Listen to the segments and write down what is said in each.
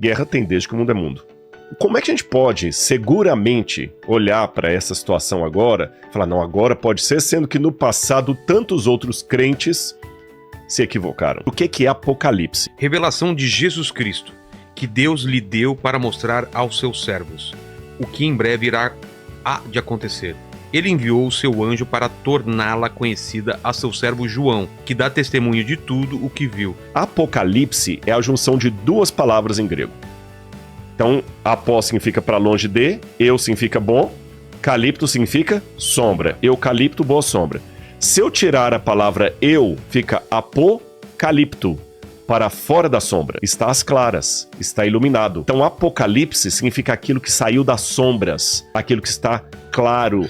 Guerra tem desde que o mundo é mundo. Como é que a gente pode seguramente olhar para essa situação agora e falar, não, agora pode ser, sendo que no passado tantos outros crentes se equivocaram? O que é Apocalipse? Revelação de Jesus Cristo, que Deus lhe deu para mostrar aos seus servos, o que em breve irá de acontecer. Ele enviou o seu anjo para torná-la conhecida a seu servo João, que dá testemunho de tudo o que viu. Apocalipse é a junção de duas palavras em grego. Então, apó significa para longe de, eu significa bom, calipto significa sombra. Eucalipto, boa sombra. Se eu tirar a palavra eu, fica apocalipto, para fora da sombra. Está às claras, está iluminado. Então, Apocalipse significa aquilo que saiu das sombras, aquilo que está claro.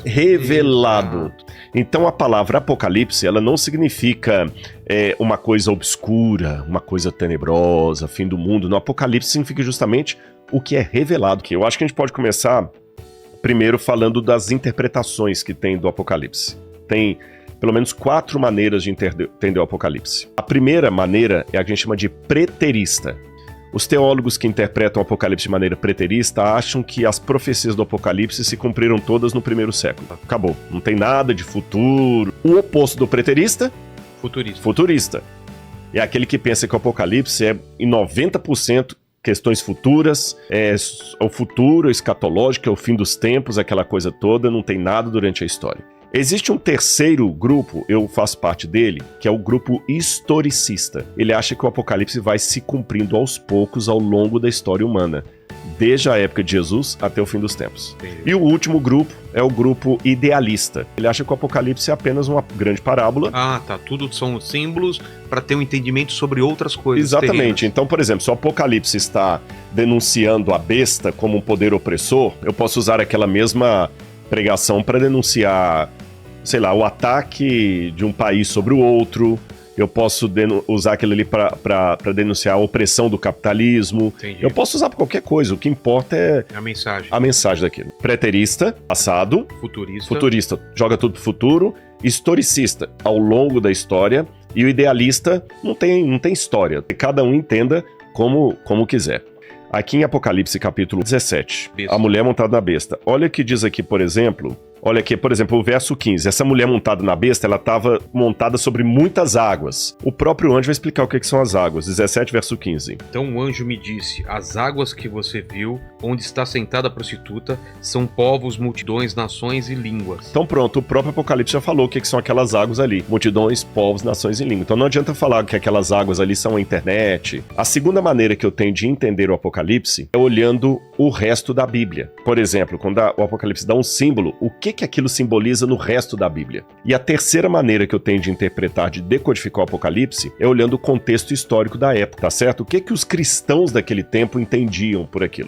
Revelado. Então, a palavra Apocalipse, ela não significa uma coisa obscura, uma coisa tenebrosa, fim do mundo. No Apocalipse significa justamente o que é revelado. Que eu acho que a gente pode começar primeiro falando das interpretações que tem do Apocalipse. Tem pelo menos 4 maneiras de entender o Apocalipse. A primeira maneira é a que a gente chama de preterista. Os teólogos que interpretam o Apocalipse de maneira preterista acham que as profecias do Apocalipse se cumpriram todas no primeiro século. Acabou. Não tem nada de futuro. O oposto do preterista? Futurista. É aquele que pensa que o Apocalipse é em 90% questões futuras, é o futuro escatológico, é o fim dos tempos, aquela coisa toda, não tem nada durante a história. Existe um terceiro grupo, eu faço parte dele, que é o grupo historicista. Ele acha que o Apocalipse vai se cumprindo aos poucos ao longo da história humana, desde a época de Jesus até o fim dos tempos. E o último grupo é o grupo idealista. Ele acha que o Apocalipse é apenas uma grande parábola. Tudo são símbolos para ter um entendimento sobre outras coisas. Exatamente. Terrenas. Então, por exemplo, se o Apocalipse está denunciando a besta como um poder opressor, eu posso usar aquela mesma pregação para denunciar, sei lá, o ataque de um país sobre o outro. Eu posso usar aquilo ali para denunciar a opressão do capitalismo. Entendi. Eu posso usar para qualquer coisa. O que importa é a mensagem daquilo. Preterista, passado. Futurista, joga tudo pro futuro. Historicista, ao longo da história. E o idealista não tem história. Cada um entenda como quiser. Aqui em Apocalipse capítulo 17, a mulher montada na besta. Olha o que diz aqui, por exemplo, o verso 15. Essa mulher montada na besta, ela estava montada sobre muitas águas. O próprio anjo vai explicar o que são as águas. 17, verso 15. Então o anjo me disse, as águas que você viu, onde está sentada a prostituta, são povos, multidões, nações e línguas. Então pronto, o próprio Apocalipse já falou o que são aquelas águas ali. Multidões, povos, nações e línguas. Então não adianta falar que aquelas águas ali são a internet. A segunda maneira que eu tenho de entender o Apocalipse é olhando o resto da Bíblia. Por exemplo, quando o Apocalipse dá um símbolo, o que aquilo simboliza no resto da Bíblia. E a terceira maneira que eu tenho de interpretar, de decodificar o Apocalipse, é olhando o contexto histórico da época, tá certo? O que os cristãos daquele tempo entendiam por aquilo.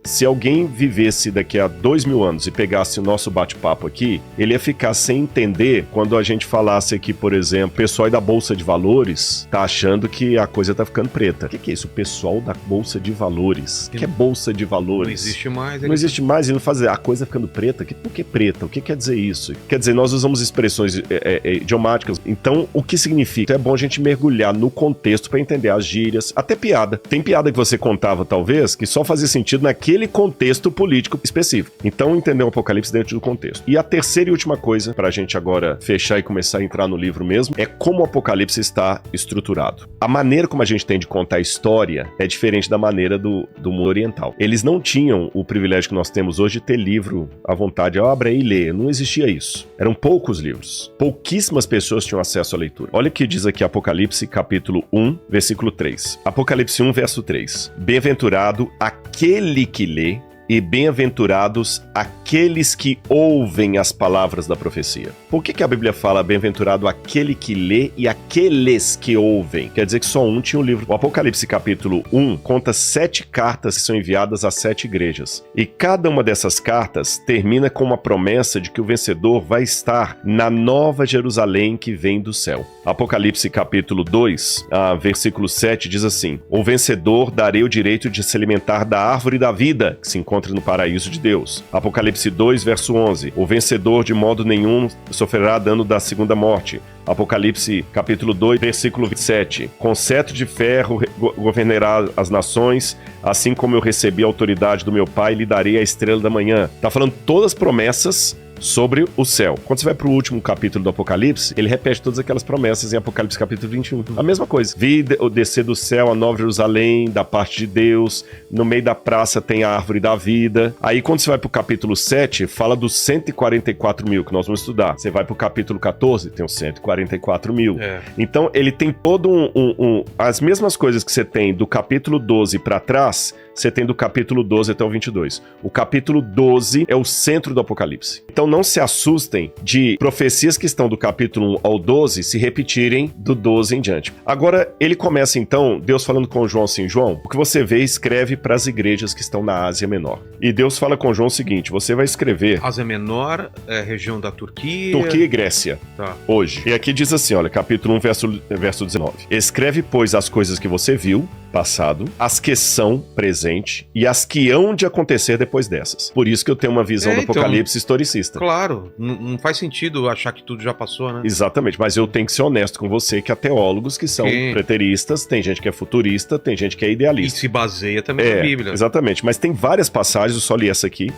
Se alguém vivesse daqui a 2000 anos e pegasse o nosso bate-papo aqui, ele ia ficar sem entender quando a gente falasse aqui, por exemplo, o pessoal da Bolsa de Valores tá achando que a coisa tá ficando preta. O que é isso? O pessoal da Bolsa de Valores. O que é Bolsa de Valores? Não existe mais. Não existe mais e não fazer a coisa ficando preta. Por que preta? O que quer dizer isso? Quer dizer, nós usamos expressões idiomáticas. Então, o que significa? É bom a gente mergulhar no contexto para entender as gírias, até piada. Tem piada que você contava, talvez, que só fazia sentido naquele contexto político específico. Então, entender o Apocalipse dentro do contexto. E a terceira e última coisa, para a gente agora fechar e começar a entrar no livro mesmo, é como o Apocalipse está estruturado. A maneira como a gente tem de contar a história é diferente da maneira do mundo oriental. Eles não tinham o privilégio que nós temos hoje de ter livro à vontade. Abra aí e lê. Não existia isso. Eram poucos livros. Pouquíssimas pessoas tinham acesso à leitura. Olha o que diz aqui Apocalipse, capítulo 1, versículo 3. Apocalipse 1, verso 3. Bem-aventurado aquele que lê e bem-aventurados aqueles que ouvem as palavras da profecia. Por que a Bíblia fala bem-aventurado aquele que lê e aqueles que ouvem? Quer dizer que só um tinha o livro. O Apocalipse capítulo 1 conta 7 cartas que são enviadas a 7 igrejas. E cada uma dessas cartas termina com uma promessa de que o vencedor vai estar na nova Jerusalém que vem do céu. Apocalipse capítulo 2, versículo 7 diz assim: o vencedor darei o direito de se alimentar da árvore da vida, que se encontra no paraíso de Deus. Apocalipse Apocalipse 2, verso 11. O vencedor de modo nenhum sofrerá dano da segunda morte. Apocalipse capítulo 2, versículo 27. Com cetro de ferro governará as nações, assim como eu recebi a autoridade do meu Pai, lhe darei a estrela da manhã. Tá falando todas as promessas sobre o céu. Quando você vai para o último capítulo do Apocalipse, ele repete todas aquelas promessas em Apocalipse capítulo 21. A mesma coisa. Vi o descer do céu a Nova Jerusalém, da parte de Deus, no meio da praça tem a árvore da vida. Aí quando você vai para o capítulo 7, fala dos 144 mil que nós vamos estudar. Você vai para o capítulo 14, tem os 144 mil. Então ele tem todo as mesmas coisas que você tem do capítulo 12 para trás, você tem do capítulo 12 até o 22. O capítulo 12 é o centro do Apocalipse. Então não se assustem de profecias que estão do capítulo 1 ao 12 se repetirem do 12 em diante. Agora, ele começa então, Deus falando com João assim, João, o que você vê, escreve para as igrejas que estão na Ásia Menor. E Deus fala com João o seguinte, você vai escrever... Ásia Menor, região da Turquia... Turquia e Grécia, hoje. E aqui diz assim, olha, capítulo 1, verso 19. Escreve, pois, as coisas que você viu, passado, as que são, presente, e as que hão de acontecer depois dessas. Por isso que eu tenho uma visão do Apocalipse historicista. Claro, não faz sentido achar que tudo já passou, né? Exatamente, mas eu tenho que ser honesto com você que há teólogos que são preteristas, tem gente que é futurista, tem gente que é idealista. E se baseia também na Bíblia. Exatamente, mas tem várias passagens, eu só li essa aqui,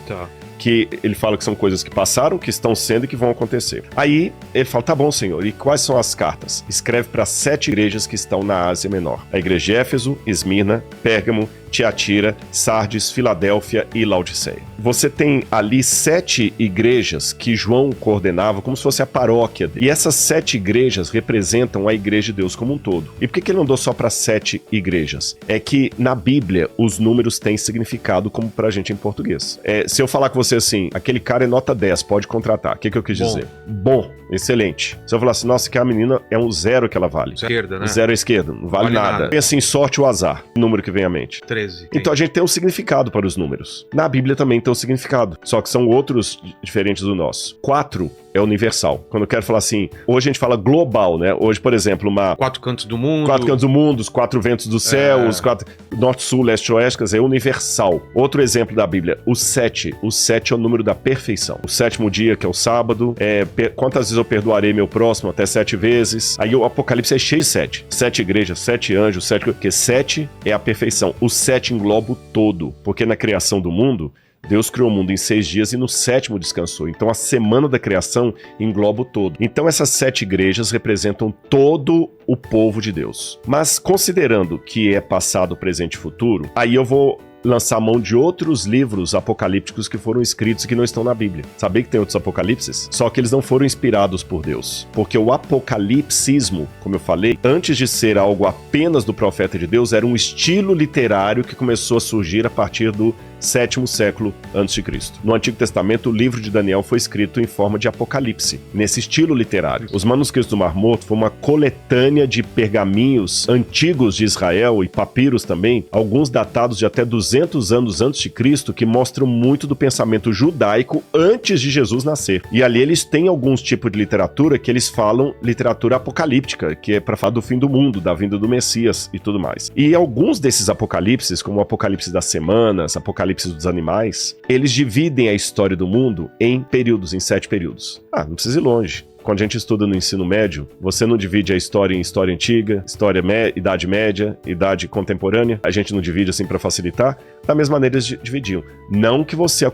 que ele fala que são coisas que passaram, que estão sendo e que vão acontecer. Aí ele fala, tá bom, Senhor, e quais são as cartas? Escreve para 7 igrejas que estão na Ásia Menor. A igreja de Éfeso, Esmirna, Pérgamo, Tiatira, Sardes, Filadélfia e Laodiceia. Você tem ali 7 igrejas que João coordenava como se fosse a paróquia dele. E essas 7 igrejas representam a igreja de Deus como um todo. E por que ele não deu só para 7 igrejas? É que na Bíblia os números têm significado como pra gente em português. Se eu falar com você assim, aquele cara é nota 10, pode contratar. O que eu quis dizer? Bom, excelente. Se eu falar assim, nossa, que a menina é um 0 que ela vale. Esquerda, né? 0 à esquerda, não vale nada. Pensa em sorte ou azar, o número que vem à mente. 13. Então a gente tem um significado para os números. Na Bíblia também tem um significado, só que são outros diferentes do nosso. 4 é universal. Quando eu quero falar assim, hoje a gente fala global, né? Hoje, por exemplo, 4 cantos do mundo. 4 cantos do mundo, os 4 ventos do céu, os 4... Norte, Sul, Leste, Oeste, quer dizer, é universal. Outro exemplo da Bíblia, o 7. O 7 é o número da perfeição. O 7º dia, que é o sábado, quantas vezes eu perdoarei meu próximo? Até 7 vezes. Aí o Apocalipse é cheio de 7. 7 igrejas, 7 anjos, 7... Porque 7 é a perfeição. O 7 engloba o todo. Porque na criação do mundo, Deus criou o mundo em 6 dias e no 7º descansou. Então a semana da criação engloba o todo. Então essas 7 igrejas representam todo o povo de Deus. Mas considerando que é passado, presente e futuro, aí eu vou lançar mão de outros livros apocalípticos que foram escritos e que não estão na Bíblia. Sabia que tem outros apocalipses? Só que eles não foram inspirados por Deus. Porque o apocalipsismo, como eu falei, antes de ser algo apenas do profeta de Deus, era um estilo literário que começou a surgir a partir do 7º século a.C. No Antigo Testamento, o livro de Daniel foi escrito em forma de apocalipse, nesse estilo literário. Os manuscritos do Mar Morto foi uma coletânea de pergaminhos antigos de Israel e papiros também, alguns datados de até 200 anos antes de Cristo, que mostram muito do pensamento judaico antes de Jesus nascer. E ali eles têm alguns tipos de literatura que eles falam literatura apocalíptica, que é para falar do fim do mundo, da vinda do Messias e tudo mais. E alguns desses apocalipses, como o Apocalipse das Semanas, Apocalipse dos Animais, eles dividem a história do mundo em períodos, em 7 períodos. Não precisa ir longe. Quando a gente estuda no ensino médio, você não divide a história em história antiga, idade média, idade contemporânea. A gente não divide assim para facilitar. Da mesma maneira eles dividiam. Não que você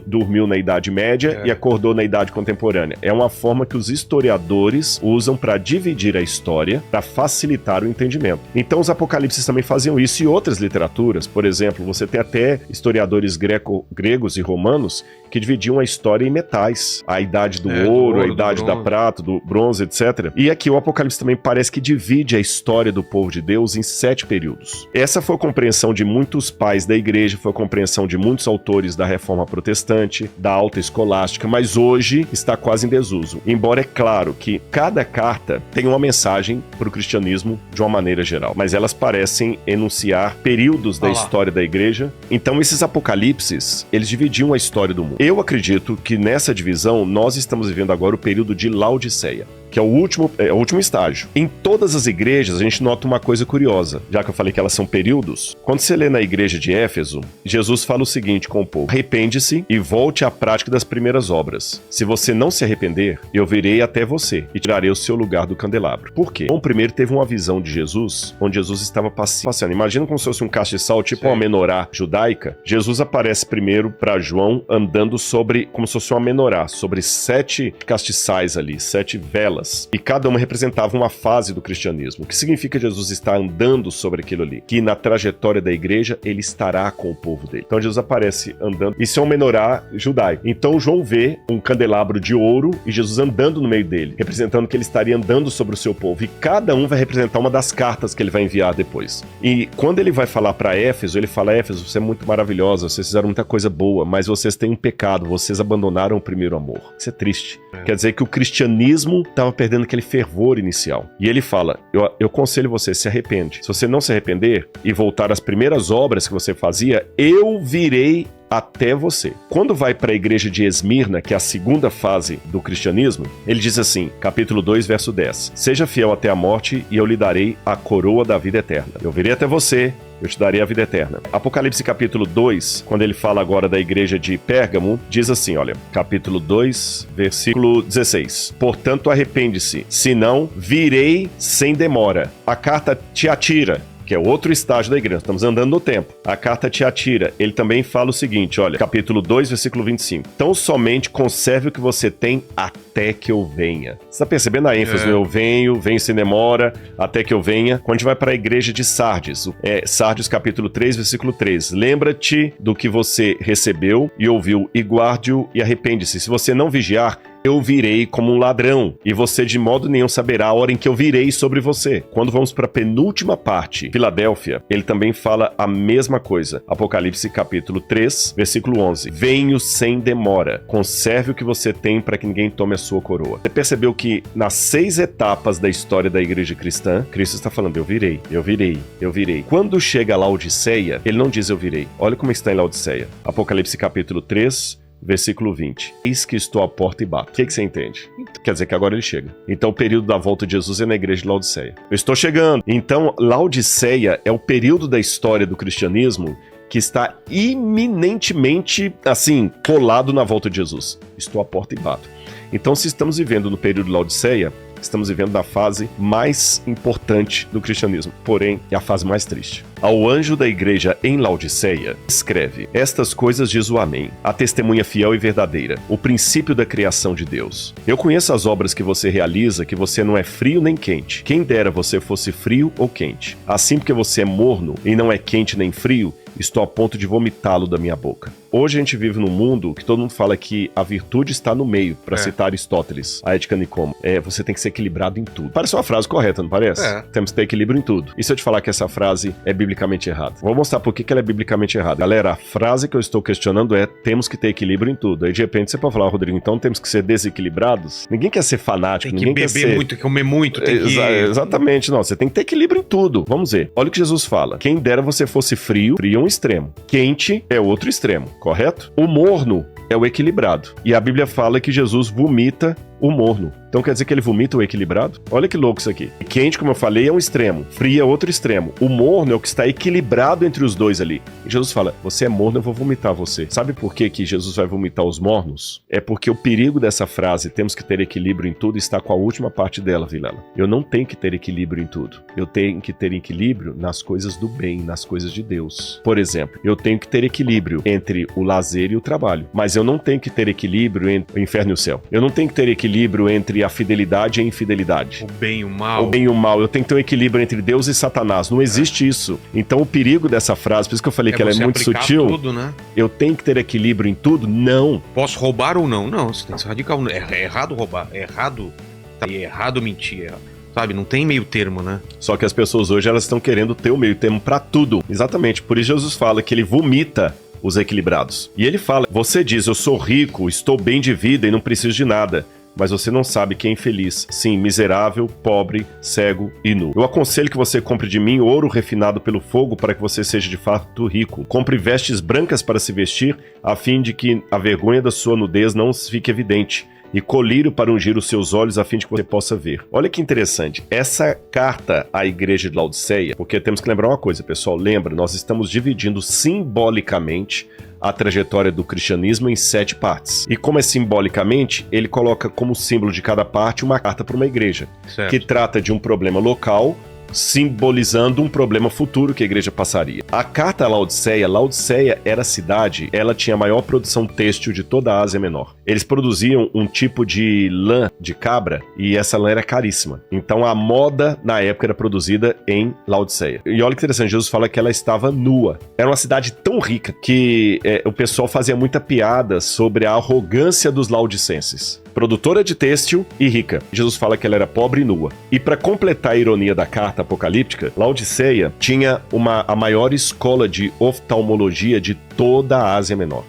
dormiu na idade média e acordou na idade contemporânea. É uma forma que os historiadores usam para dividir a história, para facilitar o entendimento. Então os apocalipses também faziam isso e outras literaturas. Por exemplo, você tem até historiadores gregos e romanos que dividiam a história em metais. A idade do ouro, a idade da prata, do bronze, etc. E aqui o Apocalipse também parece que divide a história do povo de Deus em 7 períodos. Essa foi a compreensão de muitos pais da igreja, foi a compreensão de muitos autores da Reforma Protestante, da Alta Escolástica, mas hoje está quase em desuso. Embora é claro que cada carta tem uma mensagem para o cristianismo de uma maneira geral, mas elas parecem enunciar períodos da história da igreja. Então esses apocalipses, eles dividiam a história do mundo. Eu acredito que nessa divisão nós estamos vivendo agora o período de Laodiceia. que é o último estágio. Em todas as igrejas, a gente nota uma coisa curiosa, já que eu falei que elas são períodos. Quando você lê na igreja de Éfeso, Jesus fala o seguinte com o povo: arrepende-se e volte à prática das primeiras obras. Se você não se arrepender, eu virei até você e tirarei o seu lugar do candelabro. Por quê? Bom, primeiro teve uma visão de Jesus, onde Jesus estava passeando. Imagina como se fosse um castiçal, tipo uma menorá judaica. Jesus aparece primeiro para João andando sobre, como se fosse uma menorá, sobre 7 castiçais ali, 7 velas. E cada uma representava uma fase do cristianismo. O que significa Jesus estar andando sobre aquilo ali? Que na trajetória da igreja, ele estará com o povo dele. Então Jesus aparece andando. Isso é um menorá judaico. Então João vê um candelabro de ouro e Jesus andando no meio dele, representando que ele estaria andando sobre o seu povo. E cada um vai representar uma das cartas que ele vai enviar depois. E quando ele vai falar para Éfeso, ele fala: Éfeso, você é muito maravilhosa, vocês fizeram muita coisa boa, mas vocês têm um pecado, vocês abandonaram o primeiro amor. Isso é triste. Quer dizer que o cristianismo estava perdendo aquele fervor inicial. E ele fala: eu aconselho você, se arrepende. Se você não se arrepender e voltar às primeiras obras que você fazia, eu virei até você. Quando vai para a igreja de Esmirna, que é a segunda fase do cristianismo, ele diz assim, capítulo 2, verso 10: seja fiel até a morte e eu lhe darei a coroa da vida eterna. Eu virei até você, eu te darei a vida eterna. Apocalipse capítulo 2, quando ele fala agora da igreja de Pérgamo, diz assim, olha, capítulo 2, versículo 16: portanto arrepende-se, senão virei sem demora. A carta Tiatira, que é outro estágio da igreja, estamos andando no tempo. A carta Tiatira, ele também fala o seguinte, olha, capítulo 2, versículo 25. Então somente conserve o que você tem até que eu venha. Você está percebendo a ênfase? Eu venho sem demora, até que eu venha. Quando a gente vai para a igreja de Sardes, Sardes capítulo 3, versículo 3. Lembra-te do que você recebeu e ouviu, e guarde-o e arrepende-se. Se você não vigiar, eu virei como um ladrão, e você de modo nenhum saberá a hora em que eu virei sobre você. Quando vamos para a penúltima parte, Filadélfia, ele também fala a mesma coisa. Apocalipse capítulo 3, versículo 11. Venho sem demora, conserve o que você tem para que ninguém tome a sua coroa. Você percebeu que nas 6 etapas da história da igreja cristã, Cristo está falando, eu virei, eu virei, eu virei. Quando chega a Laodiceia, ele não diz eu virei. Olha como está em Laodiceia. Apocalipse capítulo 3, versículo 20. Eis que estou à porta e bato. O que você entende? Quer dizer que agora ele chega. Então o período da volta de Jesus é na igreja de Laodiceia. Eu estou chegando. Então Laodiceia é o período da história do cristianismo que está iminentemente, assim, colado na volta de Jesus. Estou à porta e bato. Então, se estamos vivendo no período de Laodiceia, estamos vivendo na fase mais importante do cristianismo, porém é a fase mais triste. Ao anjo da igreja em Laodiceia, escreve: estas coisas diz o Amém, a testemunha fiel e verdadeira, o princípio da criação de Deus. Eu conheço as obras que você realiza, que você não é frio nem quente. Quem dera você fosse frio ou quente. Assim, porque você é morno e não é quente nem frio, estou a ponto de vomitá-lo da minha boca. Hoje a gente vive num mundo que todo mundo fala que a virtude está no meio, para citar Aristóteles, a Ética Nicômaco. Você tem que ser equilibrado em tudo. Parece uma frase correta, não parece? Temos que ter equilíbrio em tudo. E se eu te falar que essa frase é biblicamente errada? Vou mostrar por que ela é biblicamente errada. Galera, a frase que eu estou questionando é: temos que ter equilíbrio em tudo. Aí de repente você pode falar: Rodrigo, então temos que ser desequilibrados? Ninguém quer ser fanático, tem que ninguém beber muito, tem que comer muito, tem que... Exatamente, não. Você tem que ter equilíbrio em tudo. Vamos ver. Olha o que Jesus fala. Quem dera você fosse frio, frio é um extremo. Quente é outro extremo, correto? O morno é o equilibrado. E a Bíblia fala que Jesus vomita o morno. Então quer dizer que ele vomita o equilibrado? Olha que louco isso aqui. Quente, como eu falei, é um extremo. Frio é outro extremo. O morno é o que está equilibrado entre os dois ali. E Jesus fala: você é morno, eu vou vomitar você. Sabe por que Jesus vai vomitar os mornos? É porque o perigo dessa frase, temos que ter equilíbrio em tudo, está com a última parte dela, Vilela. Eu não tenho que ter equilíbrio em tudo. Eu tenho que ter equilíbrio nas coisas do bem, nas coisas de Deus. Por exemplo, eu tenho que ter equilíbrio entre o lazer e o trabalho. Mas eu não tenho que ter equilíbrio entre o inferno e o céu. Eu não tenho que ter equilíbrio entre a fidelidade e a infidelidade. O bem e o mal. O bem e o mal. Eu tenho que ter um equilíbrio entre Deus e Satanás. Não existe isso. Então o perigo dessa frase, por isso que eu falei que ela é muito sutil. Tudo, né? Eu tenho que ter equilíbrio em tudo? Não. Posso roubar ou não? Não, você tem que ser radical. É errado roubar, é errado mentir. Sabe, não tem meio termo, né? Só que as pessoas hoje, elas estão querendo ter o meio termo pra tudo. Exatamente. Por isso Jesus fala que ele vomita os equilibrados. E ele fala: você diz, eu sou rico, estou bem de vida e não preciso de nada. Mas você não sabe quem é infeliz. Sim, miserável, pobre, cego e nu. Eu aconselho que você compre de mim ouro refinado pelo fogo para que você seja de fato rico. Compre vestes brancas para se vestir, a fim de que a vergonha da sua nudez não fique evidente, e colírio para ungir os seus olhos a fim de que você possa ver. Olha que interessante, essa carta à igreja de Laodiceia, porque temos que lembrar uma coisa, pessoal, lembra, nós estamos dividindo simbolicamente a trajetória do cristianismo em 7 partes. E como é simbolicamente, ele coloca como símbolo de cada parte uma carta para uma igreja, Certo. que trata de um problema local, simbolizando um problema futuro que a igreja passaria. A carta a Laodiceia era a cidade, ela tinha a maior produção têxtil de toda a Ásia Menor. Eles produziam um tipo de lã de cabra e essa lã era caríssima. Então a moda na época era produzida em Laodiceia. E olha que interessante, Jesus fala que ela estava nua. Era uma cidade tão rica que o pessoal fazia muita piada sobre a arrogância dos laodicenses. Produtora de têxtil e rica. Jesus fala que ela era pobre e nua. E para completar a ironia da carta apocalíptica, Laodiceia tinha a maior escola de oftalmologia de toda a Ásia Menor.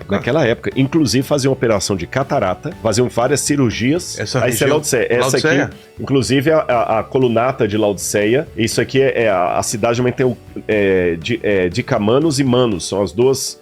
Naquela época, inclusive faziam operação de catarata, faziam várias cirurgias. Essa aí é Laodiceia. Essa aqui, inclusive a colunata de Laodiceia. Isso aqui a cidade também tem Dicamanos e Manos, são as duas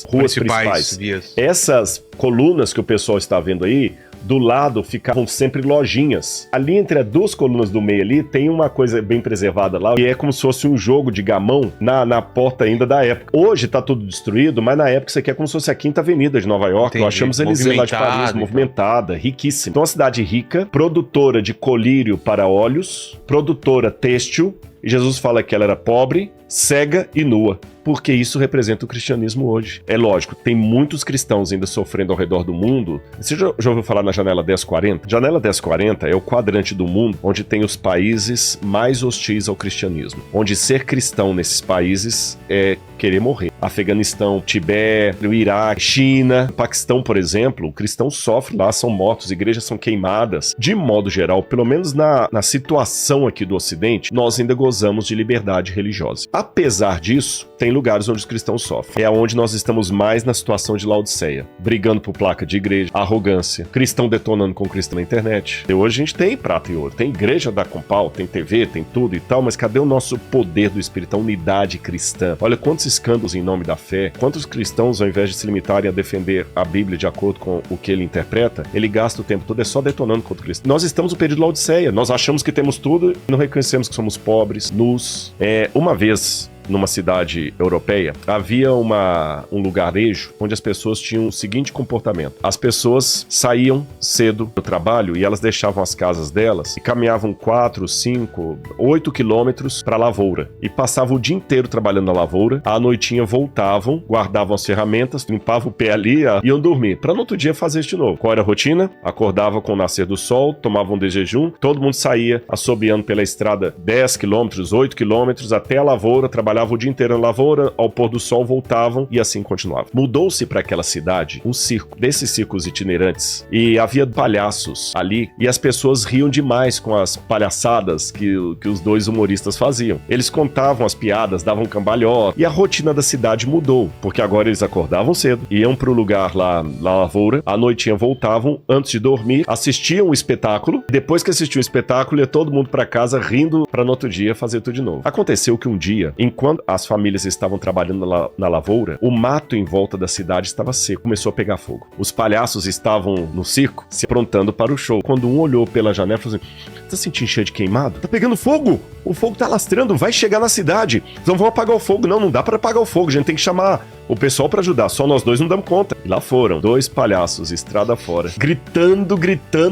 ruas principais. Vias. Essas colunas que o pessoal está vendo aí, do lado ficavam sempre lojinhas. Ali entre as duas colunas do meio ali tem uma coisa bem preservada lá, que é como se fosse um jogo de gamão na porta ainda da época. Hoje tá tudo destruído, mas na época isso aqui é como se fosse a Quinta Avenida de Nova York. Nós achamos Eliseu lá de Paris, movimentada, riquíssima. Então uma cidade rica, produtora de colírio para olhos, produtora têxtil, e Jesus fala que ela era pobre, cega e nua, porque isso representa o cristianismo hoje. É lógico, tem muitos cristãos ainda sofrendo ao redor do mundo. Você já ouviu falar na Janela 1040? Janela 1040 é o quadrante do mundo onde tem os países mais hostis ao cristianismo, onde ser cristão nesses países é querer morrer. Afeganistão, Tibete, o Iraque, China, Paquistão, por exemplo, o cristão sofre lá, são mortos, igrejas são queimadas. De modo geral, pelo menos na situação aqui do Ocidente, nós ainda gozamos de liberdade religiosa. Apesar disso, tem lugares onde os cristãos sofrem. É onde nós estamos mais na situação de Laodiceia, brigando por placa de igreja, arrogância, cristão detonando com cristão na internet. E hoje a gente tem prata e ouro, tem igreja da com pau, tem TV, tem tudo e tal, mas cadê o nosso poder do Espírito, a unidade cristã? Olha quantos escândalos em nome da fé, quantos cristãos, ao invés de se limitarem a defender a Bíblia de acordo com o que ele interpreta, ele gasta o tempo todo só detonando contra o Cristo. Nós estamos no período de Laodiceia, nós achamos que temos tudo e não reconhecemos que somos pobres, nus. Uma vez, numa cidade europeia, havia um lugarejo onde as pessoas tinham o seguinte comportamento. As pessoas saíam cedo do trabalho e elas deixavam as casas delas e caminhavam 4, 5, 8 quilômetros para a lavoura. E passavam o dia inteiro trabalhando na lavoura, à noitinha voltavam, guardavam as ferramentas, limpavam o pé ali e iam dormir, para no outro dia fazer isso de novo. Qual era a rotina? Acordava com o nascer do sol, tomavam de jejum, todo mundo saía assobiando pela estrada 10 quilômetros, 8 quilômetros até a lavoura, trabalhavam o dia inteiro na lavoura, ao pôr do sol voltavam e assim continuava. Mudou-se para aquela cidade um circo, desses circos itinerantes, e havia palhaços ali, e as pessoas riam demais com as palhaçadas que os dois humoristas faziam. Eles contavam as piadas, davam cambalhota, e a rotina da cidade mudou, porque agora eles acordavam cedo, iam para o lugar lá na lavoura, à noitinha voltavam, antes de dormir, assistiam o espetáculo, e depois que assistiam o espetáculo, ia todo mundo para casa rindo para no outro dia fazer tudo de novo. Aconteceu que um dia, enquanto as famílias estavam trabalhando na lavoura, o mato em volta da cidade estava seco, começou a pegar fogo. Os palhaços estavam no circo se aprontando para o show. Quando um olhou pela janela, falou assim: tá sentindo cheio de queimado? Tá pegando fogo! O fogo tá alastrando, vai chegar na cidade. Então vão apagar o fogo. Não dá para apagar o fogo, a gente tem que chamar o pessoal para ajudar. Só nós dois não damos conta. E lá foram 2 palhaços, estrada fora, gritando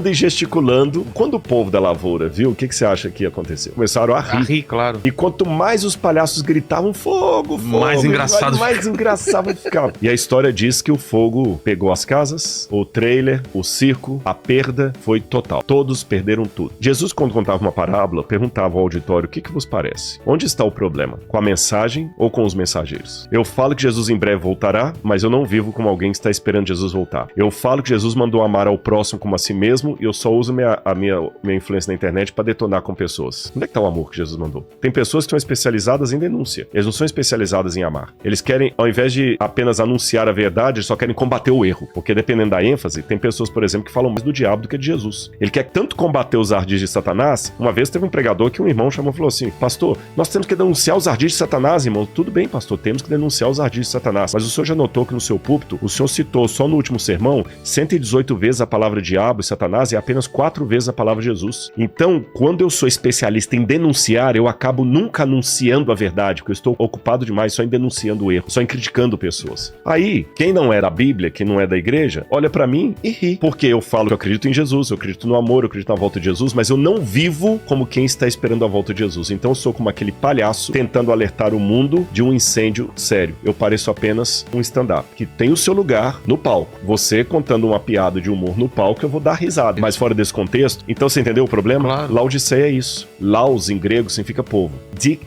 e gesticulando. Quando o povo da lavoura viu, o que você acha que aconteceu? Começaram a rir. A rir, claro. E quanto mais os palhaços gritavam fogo, mais engraçado ficava. E a história diz que o fogo pegou as casas, o trailer, o circo, a perda foi total. Todos perderam tudo. Jesus, quando contava uma parábola, perguntava ao auditório: o que vos parece? Onde está o problema? Com a mensagem ou com os mensageiros? Eu falo que Jesus em breve voltará, mas eu não vivo como alguém que está esperando Jesus voltar. Eu falo que Jesus mandou amar ao próximo como a si mesmo e eu só uso a minha influência na internet para detonar com pessoas. Onde é que está o amor que Jesus mandou? Tem pessoas que são especializadas em denúncia. Eles não são especializadas em amar. Eles querem, ao invés de apenas anunciar a verdade, eles só querem combater o erro. Porque dependendo da ênfase, tem pessoas, por exemplo, que falam mais do diabo do que de Jesus. Ele quer tanto combater os ardis de Satanás. Uma vez teve um pregador que um irmão chamou e falou assim: pastor, nós temos que denunciar os ardis de Satanás, irmão. Tudo bem, pastor, temos que denunciar os ardis de Satanás. Satanás. Mas o senhor já notou que no seu púlpito, o senhor citou só no último sermão 118 vezes a palavra diabo e Satanás e apenas 4 vezes a palavra Jesus. Então, quando eu sou especialista em denunciar, eu acabo nunca anunciando a verdade, porque eu estou ocupado demais só em denunciando o erro, só em criticando pessoas. Aí, quem não é da Bíblia, quem não é da igreja, olha pra mim e ri. Porque eu falo que eu acredito em Jesus, eu acredito no amor, eu acredito na volta de Jesus, mas eu não vivo como quem está esperando a volta de Jesus. Então eu sou como aquele palhaço tentando alertar o mundo de um incêndio sério. Eu pareço apenas um stand-up, que tem o seu lugar no palco. Você contando uma piada de humor no palco, eu vou dar risada. Mas fora desse contexto, então você entendeu o problema? Claro. Laodiceia é isso. Laos, em grego, significa povo.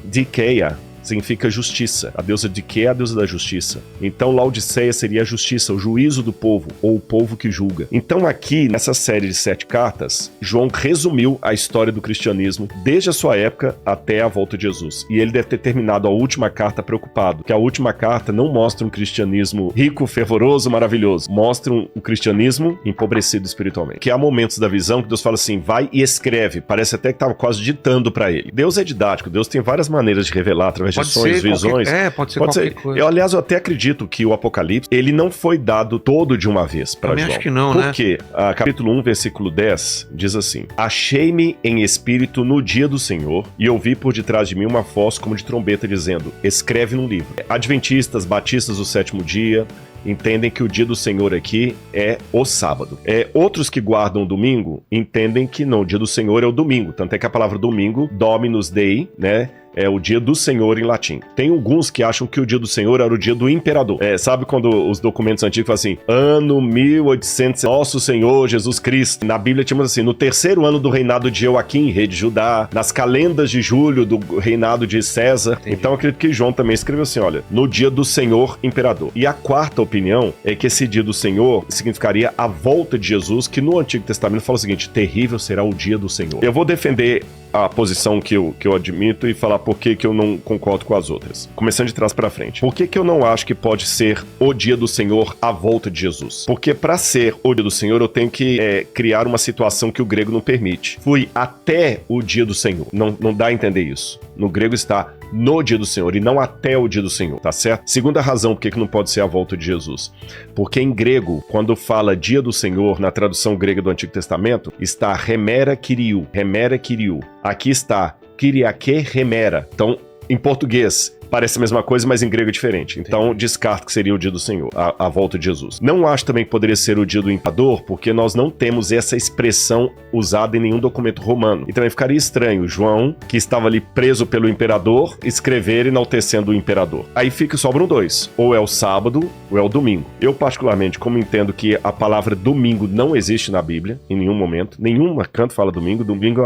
Dikeia significa justiça. A deusa Dike é a deusa da justiça. Então Laodiceia seria a justiça, o juízo do povo, ou o povo que julga. Então aqui, nessa série de 7 cartas, João resumiu a história do cristianismo desde a sua época até a volta de Jesus. E ele deve ter terminado a última carta preocupado, que a última carta não mostra um cristianismo rico, fervoroso, maravilhoso. Mostra um cristianismo empobrecido espiritualmente. Que há momentos da visão que Deus fala assim, vai e escreve. Parece até que estava quase ditando para ele. Deus é didático, Deus tem várias maneiras de revelar através de sonhos, visões. Pode ser qualquer coisa. Aliás, eu até acredito que o Apocalipse, ele não foi dado todo de uma vez para João. Acho que não, né? Porque capítulo 1, versículo 10, diz assim: Achei-me em espírito no dia do Senhor, e ouvi por detrás de mim uma voz como de trombeta dizendo, escreve num livro. Adventistas, batistas do sétimo dia, entendem que o dia do Senhor aqui é o sábado. Outros que guardam o domingo entendem que não, o dia do Senhor é o domingo. Tanto é que a palavra domingo, Dominus Dei, né? É o dia do Senhor em latim. Tem alguns que acham que o dia do Senhor era o dia do imperador. Sabe quando os documentos antigos falam assim, ano 1800, nosso Senhor Jesus Cristo. Na Bíblia tínhamos assim, no terceiro ano do reinado de Joaquim, rei de Judá, nas calendas de julho do reinado de César. Entendi. Então eu acredito que João também escreveu assim, olha, no dia do Senhor imperador. E a quarta opinião é que esse dia do Senhor significaria a volta de Jesus, que no Antigo Testamento fala o seguinte, terrível será o dia do Senhor. Eu vou defender a posição que eu admito e falar por que eu não concordo com as outras. Começando de trás pra frente. Por que eu não acho que pode ser o dia do Senhor a volta de Jesus? Porque pra ser o dia do Senhor eu tenho que criar uma situação que o grego não permite. Fui até o dia do Senhor. Não dá a entender isso. No grego está no dia do Senhor e não até o dia do Senhor, tá certo? Segunda razão por que não pode ser a volta de Jesus. Porque em grego, quando fala dia do Senhor, na tradução grega do Antigo Testamento, está remera kyriou. Remera kyriou. Aqui está kyriake remera. Então, em português, parece a mesma coisa, mas em grego é diferente. Então, descarto que seria o dia do Senhor, a volta de Jesus. Não acho também que poderia ser o dia do imperador, porque nós não temos essa expressão usada em nenhum documento romano. E também ficaria estranho João, que estava ali preso pelo imperador, escrever enaltecendo o imperador. Aí sobram 2. Ou é o sábado, ou é o domingo. Eu, particularmente, como entendo que a palavra domingo não existe na Bíblia, em nenhum momento, nenhum canto fala domingo. Domingo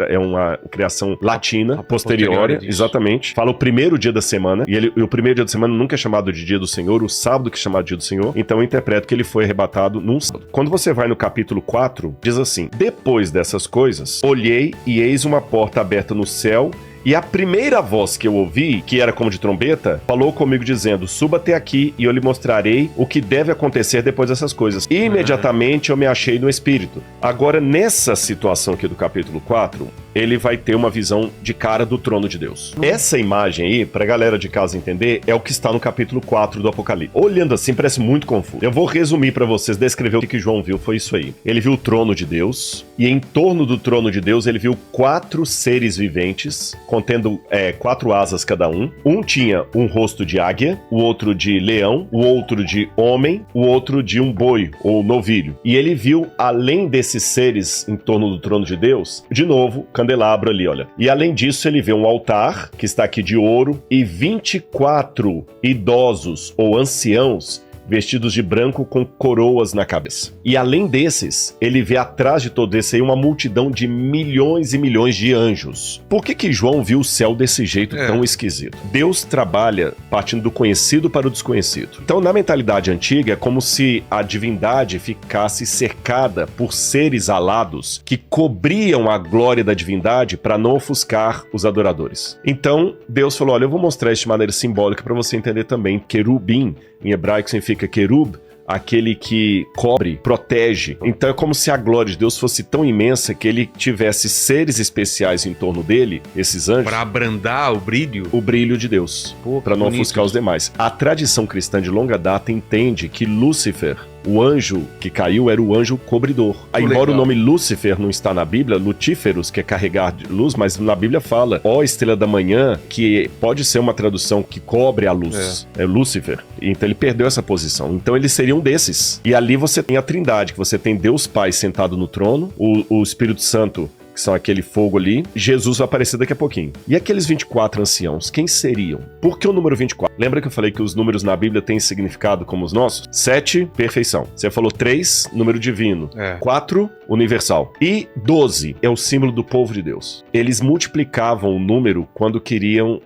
é uma criação latina, posterior, exatamente. Fala o primeiro dia da semana, e o primeiro dia da semana nunca é chamado de dia do Senhor, o sábado que é chamado de dia do Senhor, então eu interpreto que ele foi arrebatado num sábado. Quando você vai no capítulo 4, diz assim, depois dessas coisas, olhei e eis uma porta aberta no céu, e a primeira voz que eu ouvi, que era como de trombeta, falou comigo dizendo, suba até aqui e eu lhe mostrarei o que deve acontecer depois dessas coisas. E imediatamente eu me achei no Espírito. Agora, nessa situação aqui do capítulo 4, ele vai ter uma visão de cara do trono de Deus. Essa imagem aí, pra galera de casa entender, é o que está no capítulo 4 do Apocalipse. Olhando assim, parece muito confuso. Eu vou resumir pra vocês, descrever o que João viu, foi isso aí. Ele viu o trono de Deus, e em torno do trono de Deus ele viu 4 seres viventes, contendo 4 asas cada um. Um tinha um rosto de águia, o outro de leão, o outro de homem, o outro de um boi, ou novilho. E ele viu, além desses seres em torno do trono de Deus, de novo, candelabro ali, olha. E além disso, ele vê um altar, que está aqui de ouro, e 24 idosos ou anciãos vestidos de branco com coroas na cabeça. E além desses, ele vê atrás de todo esse aí uma multidão de milhões e milhões de anjos. Por que João viu o céu desse jeito tão esquisito? Deus trabalha partindo do conhecido para o desconhecido. Então, na mentalidade antiga, é como se a divindade ficasse cercada por seres alados que cobriam a glória da divindade para não ofuscar os adoradores. Então, Deus falou, olha, eu vou mostrar isso de maneira simbólica para você entender também. Querubim, em hebraico, significa querub, aquele que cobre, protege. Então é como se a glória de Deus fosse tão imensa que ele tivesse seres especiais em torno dele, esses anjos, para abrandar o brilho de Deus, Pô, para não ofuscar os demais. A tradição cristã de longa data entende que Lúcifer, o anjo que caiu, era o anjo cobridor. Embora o nome Lúcifer não está na Bíblia, Lutíferos, que é carregar de luz, mas na Bíblia fala, ó estrela da manhã, que pode ser uma tradução que cobre a luz. É Lúcifer. Então ele perdeu essa posição. Então eles seriam desses. E ali você tem a trindade, que você tem Deus Pai sentado no trono, o Espírito Santo, que são aquele fogo ali. Jesus vai aparecer daqui a pouquinho. E aqueles 24 anciãos, quem seriam? Por que o número 24? Lembra que eu falei que os números na Bíblia têm significado como os nossos? 7, perfeição. Você falou 3, número divino. 4, universal. E 12 é o símbolo do povo de Deus. Eles multiplicavam o número quando queriam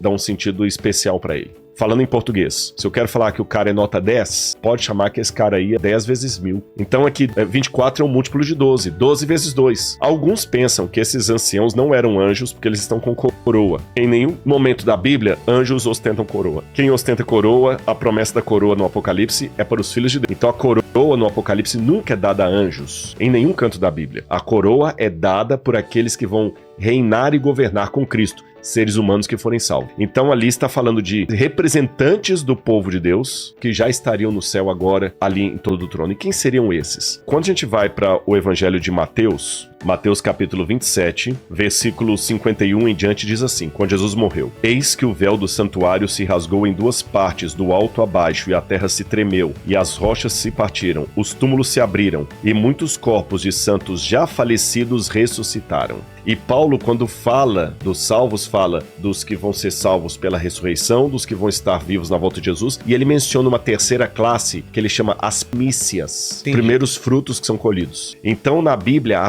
dar um sentido especial para ele. Falando em português, se eu quero falar que o cara é nota 10, pode chamar que esse cara aí é 10 vezes 1000. Então aqui, 24 é um múltiplo de 12. 12 vezes 2. Alguns pensam que esses anciãos não eram anjos porque eles estão com coroa. Em nenhum momento da Bíblia, anjos ostentam coroa. Quem ostenta coroa, a promessa da coroa no Apocalipse é para os filhos de Deus. Então a coroa no Apocalipse nunca é dada a anjos. Em nenhum canto da Bíblia. A coroa é dada por aqueles que vão reinar e governar com Cristo. Seres humanos que forem salvos. Então ali está falando de representantes do povo de Deus que já estariam no céu agora, ali em torno do trono. E quem seriam esses? Quando a gente vai para o Evangelho de Mateus, Mateus capítulo 27, versículo 51 em diante diz assim, quando Jesus morreu: Eis que o véu do santuário se rasgou em duas partes, do alto a baixo, e a terra se tremeu, e as rochas se partiram, os túmulos se abriram, e muitos corpos de santos já falecidos ressuscitaram. E Paulo, quando fala dos salvos, fala dos que vão ser salvos pela ressurreição, dos que vão estar vivos na volta de Jesus, e ele menciona uma terceira classe, que ele chama as primícias, primeiros frutos que são colhidos. Então, na Bíblia,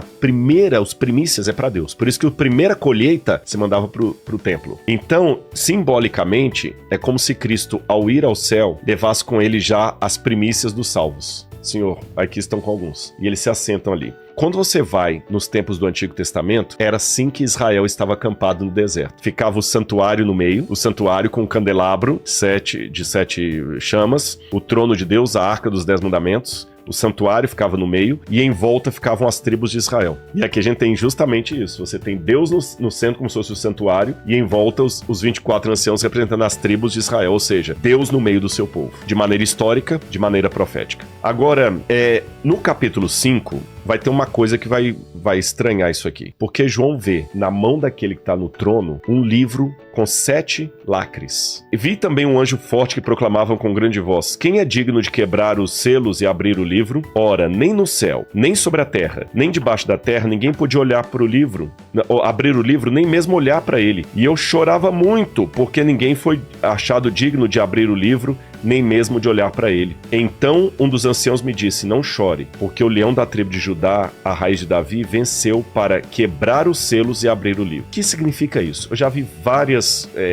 os primícias é para Deus. Por isso que a primeira colheita se mandava pro templo. Então, simbolicamente, é como se Cristo, ao ir ao céu, levasse com ele já as primícias dos salvos. Senhor, aqui estão com alguns. E eles se assentam ali. Quando você vai nos tempos do Antigo Testamento, era assim que Israel estava acampado no deserto. Ficava o santuário no meio, o santuário com um candelabro de sete chamas, o trono de Deus, a arca dos 10 mandamentos, o santuário ficava no meio e em volta ficavam as tribos de Israel. E aqui a gente tem justamente isso. Você tem Deus no centro como se fosse o santuário e em volta os 24 anciãos representando as tribos de Israel, ou seja, Deus no meio do seu povo. De maneira histórica, de maneira profética. Agora, no capítulo 5, vai ter uma coisa que vai estranhar isso aqui. Porque João vê na mão daquele que está no trono um livro com 7 lacres. E vi também um anjo forte que proclamava com grande voz: Quem é digno de quebrar os selos e abrir o livro? Ora, nem no céu, nem sobre a terra, nem debaixo da terra, ninguém podia olhar para o livro, ou abrir o livro, nem mesmo olhar para ele. E eu chorava muito, porque ninguém foi achado digno de abrir o livro, nem mesmo de olhar para ele. Então um dos anciãos me disse: Não chore, porque o leão da tribo de Judá, a raiz de Davi, venceu para quebrar os selos e abrir o livro. O que significa isso? Eu já vi várias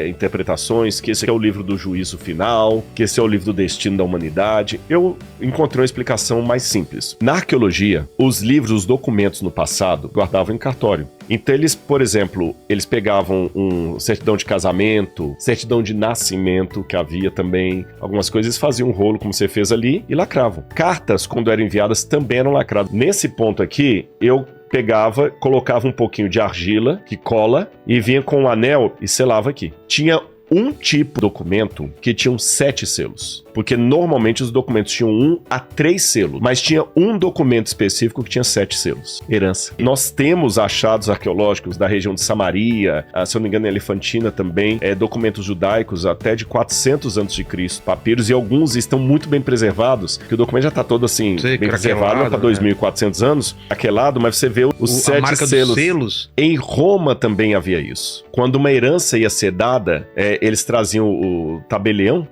interpretações, que esse é o livro do juízo final, que esse é o livro do destino da humanidade. Eu encontrei uma explicação mais simples. Na arqueologia, os livros, os documentos no passado, guardavam em cartório. Então eles, por exemplo, eles pegavam certidão de casamento, certidão de nascimento, que havia também, algumas coisas, faziam um rolo como você fez ali e lacravam. Cartas, quando eram enviadas, também eram lacradas. Nesse ponto aqui, eu pegava, colocava um pouquinho de argila, que cola, e vinha com um anel e selava aqui. Tinha um tipo de documento que tinha 7 selos. Porque normalmente os documentos tinham 1 a 3 selos, mas tinha um documento específico que tinha 7 selos. Herança. Nós temos achados arqueológicos da região de Samaria, se eu não me engano, Elefantina também, documentos judaicos até de 400 a.C., papiros, e alguns estão muito bem preservados, que o documento já está todo assim, bem preservado, para 2.400 anos, aquelado, mas você vê os 7 selos. Em Roma também havia isso. Quando uma herança ia ser dada, eles traziam o tabelião.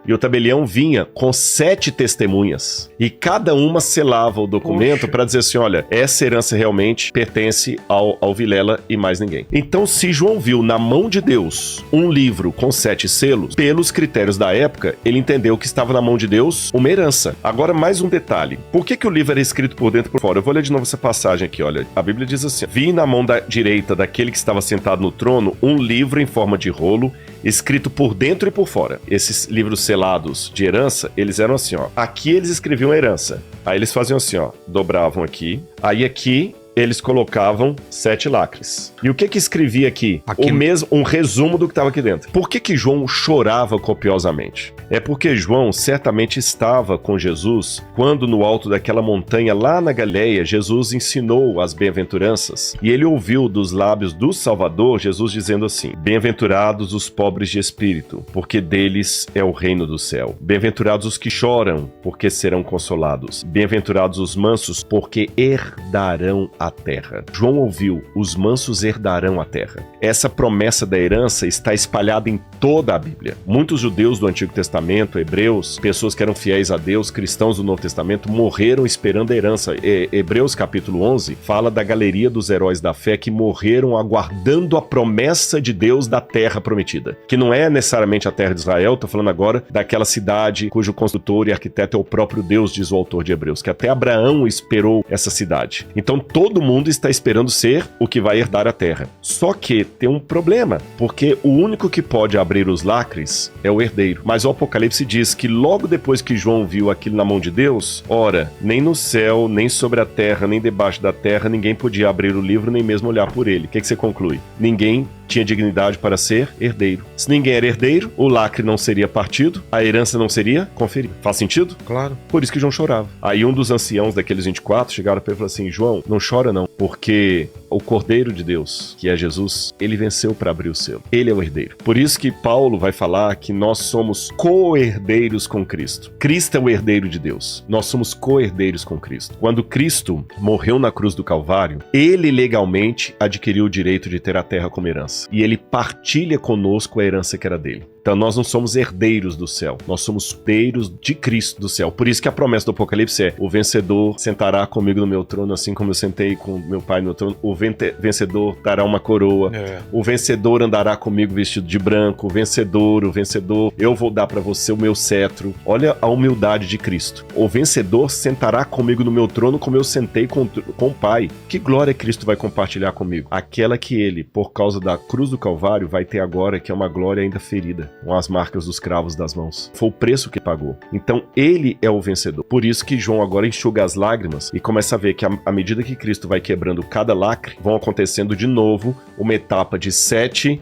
E o tabelião vinha com 7 testemunhas. E cada uma selava o documento para dizer assim: olha, essa herança realmente pertence ao Vilela e mais ninguém. Então, se João viu na mão de Deus um livro com 7 selos, pelos critérios da época, ele entendeu que estava na mão de Deus uma herança. Agora, mais um detalhe. Por que o livro era escrito por dentro e por fora? Eu vou ler de novo essa passagem aqui, olha. A Bíblia diz assim: Vi na mão da direita daquele que estava sentado no trono um livro em forma de rolo, escrito por dentro e por fora. Esses livros selados de herança, eles eram assim, ó. Aqui eles escreviam a herança. Aí eles faziam assim, ó. Dobravam aqui. Aí aqui eles colocavam 7 lacres. E o que escrevia aqui? O mesmo, um resumo do que estava aqui dentro. Por que João chorava copiosamente? É porque João certamente estava com Jesus quando no alto daquela montanha lá na Galileia, Jesus ensinou as bem-aventuranças e ele ouviu dos lábios do Salvador Jesus dizendo assim: bem-aventurados os pobres de espírito, porque deles é o reino do céu. Bem-aventurados os que choram, porque serão consolados. Bem-aventurados os mansos, porque herdarão a terra. João ouviu: os mansos herdarão a terra. Essa promessa da herança está espalhada em toda a Bíblia. Muitos judeus do Antigo Testamento, hebreus, pessoas que eram fiéis a Deus, cristãos do Novo Testamento, morreram esperando a herança. Hebreus capítulo 11 fala da galeria dos heróis da fé que morreram aguardando a promessa de Deus da terra prometida, que não é necessariamente a terra de Israel. Estou falando agora daquela cidade cujo construtor e arquiteto é o próprio Deus, diz o autor de Hebreus, que até Abraão esperou essa cidade. Então todo mundo está esperando ser o que vai herdar a terra. Só que tem um problema, porque o único que pode abrir os lacres é o herdeiro. Mas o Apocalipse diz que logo depois que João viu aquilo na mão de Deus, ora, nem no céu, nem sobre a terra, nem debaixo da terra, ninguém podia abrir o livro, nem mesmo olhar por ele. O que você conclui? Ninguém tinha dignidade para ser herdeiro. Se ninguém era herdeiro, o lacre não seria partido, a herança não seria conferida. Faz sentido? Claro. Por isso que João chorava. Aí um dos anciãos daqueles 24 chegaram para ele e falou assim: João, não chora não, porque o Cordeiro de Deus, que é Jesus, ele venceu para abrir o selo. Ele é o herdeiro. Por isso que Paulo vai falar que nós somos co-herdeiros com Cristo. Cristo é o herdeiro de Deus. Nós somos co-herdeiros com Cristo. Quando Cristo morreu na cruz do Calvário, ele legalmente adquiriu o direito de ter a terra como herança. E ele partilha conosco a herança que era dele. Então nós não somos herdeiros do céu, nós somos herdeiros de Cristo do céu. Por isso que a promessa do Apocalipse é: o vencedor sentará comigo no meu trono, assim como eu sentei com meu pai no trono. O vencedor dará uma coroa. O vencedor andará comigo vestido de branco. O vencedor, eu vou dar para você o meu cetro. Olha a humildade de Cristo. O vencedor sentará comigo no meu trono como eu sentei com o pai. Que glória Cristo vai compartilhar comigo? Aquela que ele, por causa da cruz do Calvário, vai ter agora, que é uma glória ainda ferida, com as marcas dos cravos das mãos. Foi o preço que pagou. Então ele é o vencedor. Por isso que João agora enxuga as lágrimas e começa a ver que à medida que Cristo vai quebrando cada lacre, vão acontecendo de novo uma etapa de sete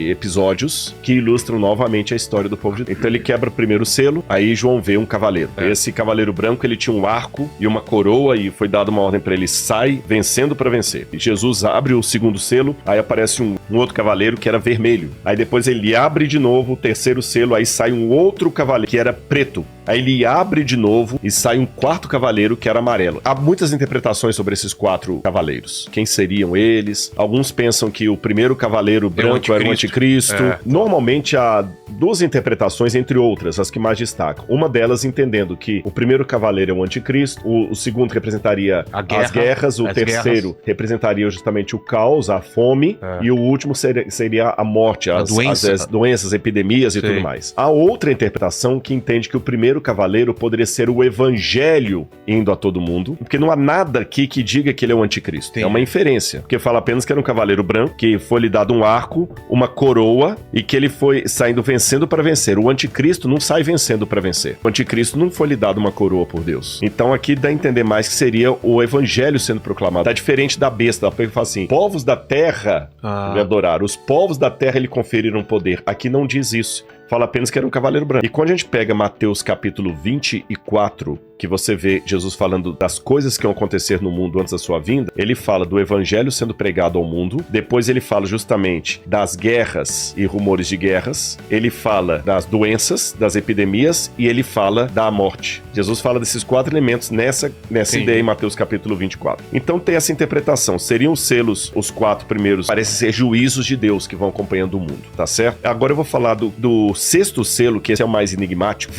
episódios que ilustram novamente a história do povo de Deus. Então ele quebra o primeiro selo, aí João vê um cavaleiro. Esse cavaleiro branco, ele tinha um arco e uma coroa e foi dada uma ordem para ele: sai vencendo para vencer. E Jesus abre o segundo selo, aí aparece um outro cavaleiro que era vermelho. Aí depois ele abre de novo o terceiro selo, aí sai um outro cavaleiro que era preto. Aí ele abre de novo e sai um quarto cavaleiro que era amarelo. Há muitas interpretações sobre esses 4 cavaleiros. Quem seriam eles? Alguns pensam que o primeiro cavaleiro branco era o anticristo. Normalmente há 2 interpretações, entre outras, as que mais destacam. Uma delas entendendo que o primeiro cavaleiro é o anticristo, o segundo representaria as guerras, o terceiro representaria justamente o caos, a fome, e o último seria a morte, as doenças, epidemias e tudo mais. Há outra interpretação que entende que o primeiro cavaleiro poderia ser o evangelho indo a todo mundo, porque não há nada aqui que diga que ele é o anticristo. Sim. É uma inferência, porque fala apenas que era um cavaleiro branco, que foi lhe dado um arco, uma coroa, e que ele foi saindo vencendo para vencer. O anticristo não sai vencendo para vencer. O anticristo não foi lhe dado uma coroa por Deus. Então aqui dá a entender mais que seria o evangelho sendo proclamado. Tá diferente da besta, ela fala assim: povos da terra lhe adoraram, os povos da terra lhe conferiram poder. Aqui não diz isso. Fala apenas que era um cavaleiro branco. E quando a gente pega Mateus capítulo 24, que você vê Jesus falando das coisas que vão acontecer no mundo antes da sua vinda, ele fala do evangelho sendo pregado ao mundo, depois ele fala justamente das guerras e rumores de guerras, ele fala das doenças, das epidemias e ele fala da morte. Jesus fala desses 4 elementos nessa ideia em Mateus capítulo 24. Então tem essa interpretação. Seriam os selos, os 4 primeiros, parecem ser juízos de Deus que vão acompanhando o mundo, tá certo? Agora eu vou falar do 6º selo, que esse é o mais enigmático.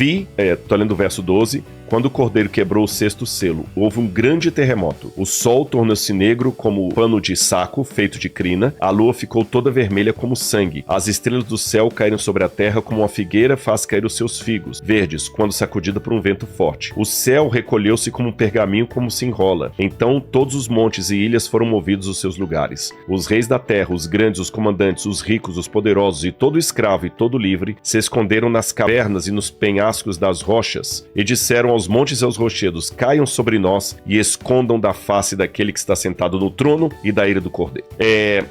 Tô lendo o verso 12. Quando o cordeiro quebrou o sexto selo, houve um grande terremoto. O sol tornou-se negro como pano de saco feito de crina, a lua ficou toda vermelha como sangue, as estrelas do céu caíram sobre a terra como uma figueira faz cair os seus figos, verdes, quando sacudida por um vento forte. O céu recolheu-se como um pergaminho como se enrola. Então todos os montes e ilhas foram movidos dos seus lugares. Os reis da terra, os grandes, os comandantes, os ricos, os poderosos e todo escravo e todo livre se esconderam nas cavernas e nos penhascos das rochas e disseram aos montes e aos rochedos: caiam sobre nós e escondam da face daquele que está sentado no trono e da ira do cordeiro.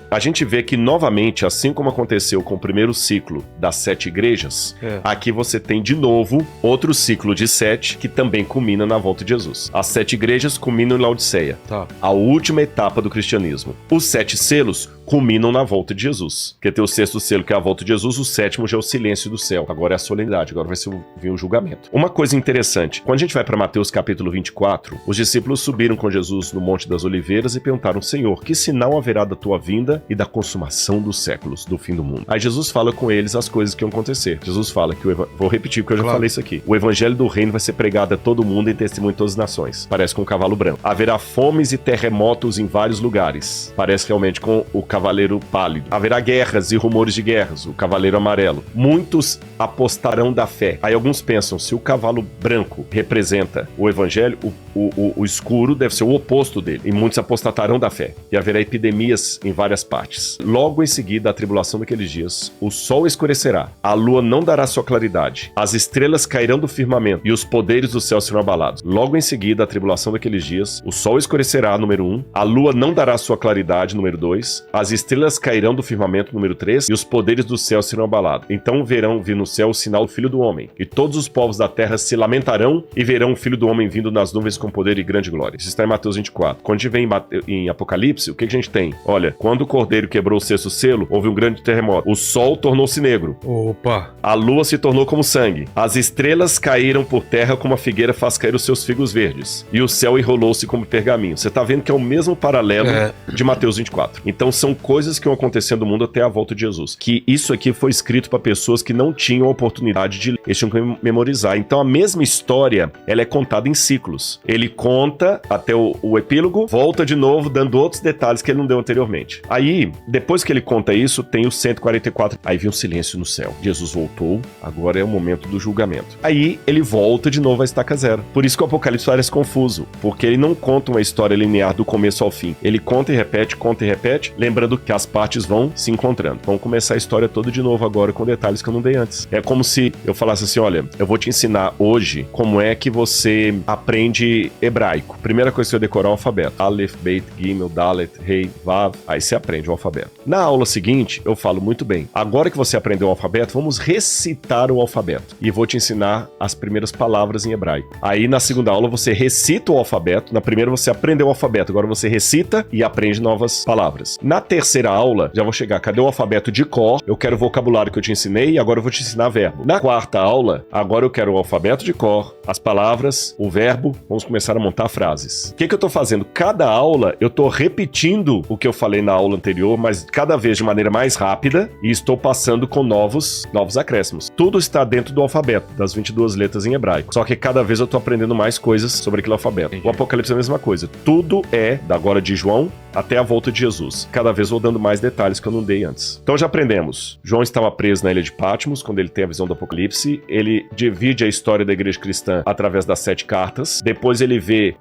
A gente vê que novamente, assim como aconteceu com o primeiro ciclo das 7 igrejas, aqui você tem de novo outro ciclo de 7 que também culmina na volta de Jesus. As 7 igrejas culminam em Laodiceia, a última etapa do cristianismo. Os 7 selos culminam na volta de Jesus. Porque tem o sexto selo, que é a volta de Jesus, o sétimo já é o silêncio do céu. Agora é a solenidade, agora vai vir o julgamento. Uma coisa interessante, quando a gente vai para Mateus capítulo 24, os discípulos subiram com Jesus no Monte das Oliveiras e perguntaram: Senhor, que sinal haverá da tua vinda e da consumação dos séculos, do fim do mundo? Aí Jesus fala com eles as coisas que iam acontecer. Jesus fala que vou repetir porque eu já falei isso aqui. O evangelho do reino vai ser pregado a todo mundo em testemunho de todas as nações. Parece com um cavalo branco. Haverá fomes e terremotos em vários lugares. Parece realmente com o cavaleiro pálido. Haverá guerras e rumores de guerras, o cavaleiro amarelo. Muitos apostarão da fé. Aí alguns pensam, se o cavalo branco representa o evangelho, o escuro deve ser o oposto dele. E muitos apostatarão da fé. E haverá epidemias em várias partes. Logo em seguida, a tribulação daqueles dias, o sol escurecerá, a lua não dará sua claridade, as estrelas cairão do firmamento e os poderes do céu serão abalados. Logo em seguida, a tribulação daqueles dias, o sol escurecerá, número 1, a lua não dará sua claridade, número 2, as estrelas cairão do firmamento, número 3, e os poderes do céu serão abalados. Então verão vir no céu o sinal do Filho do Homem, e todos os povos da terra se lamentarão e verão o Filho do Homem vindo nas nuvens com poder e grande glória. Isso está em Mateus 24. Quando a gente vem em Apocalipse, o que a gente tem? Olha, quando o cordeiro quebrou o sexto selo, houve um grande terremoto. O sol tornou-se negro. Opa! A lua se tornou como sangue. As estrelas caíram por terra como a figueira faz cair os seus figos verdes. E o céu enrolou-se como pergaminho. Você está vendo que é o mesmo paralelo de Mateus 24. Então são coisas que vão acontecendo no mundo até a volta de Jesus. Que isso aqui foi escrito para pessoas que não tinham a oportunidade de ler. Eles tinham que memorizar. Então a mesma história, ela é contada em ciclos. Ele conta até o epílogo, volta de novo, dando outros detalhes que ele não deu anteriormente. Aí, depois que ele conta isso, tem os 144. Aí vem um silêncio no céu. Jesus voltou, agora é o momento do julgamento. Aí ele volta de novo à estaca zero. Por isso que o Apocalipse parece confuso, porque ele não conta uma história linear do começo ao fim. Ele conta e repete, lembrando que as partes vão se encontrando. Vamos começar a história toda de novo agora com detalhes que eu não dei antes. É como se eu falasse assim, olha, eu vou te ensinar hoje como é que você aprende hebraico. Primeira coisa que você decorar é o alfabeto. Aleph, Beit, Gimel, Dalet, Rei, Vav. Aí você aprende o alfabeto. Na aula seguinte, eu falo muito bem. Agora que você aprendeu o alfabeto, vamos recitar o alfabeto. E vou te ensinar as primeiras palavras em hebraico. Aí na segunda aula você recita o alfabeto. Na primeira você aprendeu o alfabeto. Agora você recita e aprende novas palavras. Na terceira aula, já vou chegar. Cadê o alfabeto de cor? Eu quero o vocabulário que eu te ensinei e agora eu vou te ensinar verbo. Na quarta aula, agora eu quero o alfabeto de cor, as palavras, o verbo. Vamos começar a montar frases. O que eu tô fazendo? Cada aula eu tô repetindo o que eu falei na aula anterior, mas cada vez de maneira mais rápida e estou passando com novos acréscimos. Tudo está dentro do alfabeto, das 22 letras em hebraico. Só que cada vez eu tô aprendendo mais coisas sobre aquele alfabeto. Entendi. O Apocalipse é a mesma coisa. Tudo é, da agora de João até a volta de Jesus. Cada vez vou dando mais detalhes que eu não dei antes. Então já aprendemos. João estava preso na ilha de Patmos, quando ele tem a visão do Apocalipse. Ele divide a história da igreja cristã através das 7 cartas. Depois ele vê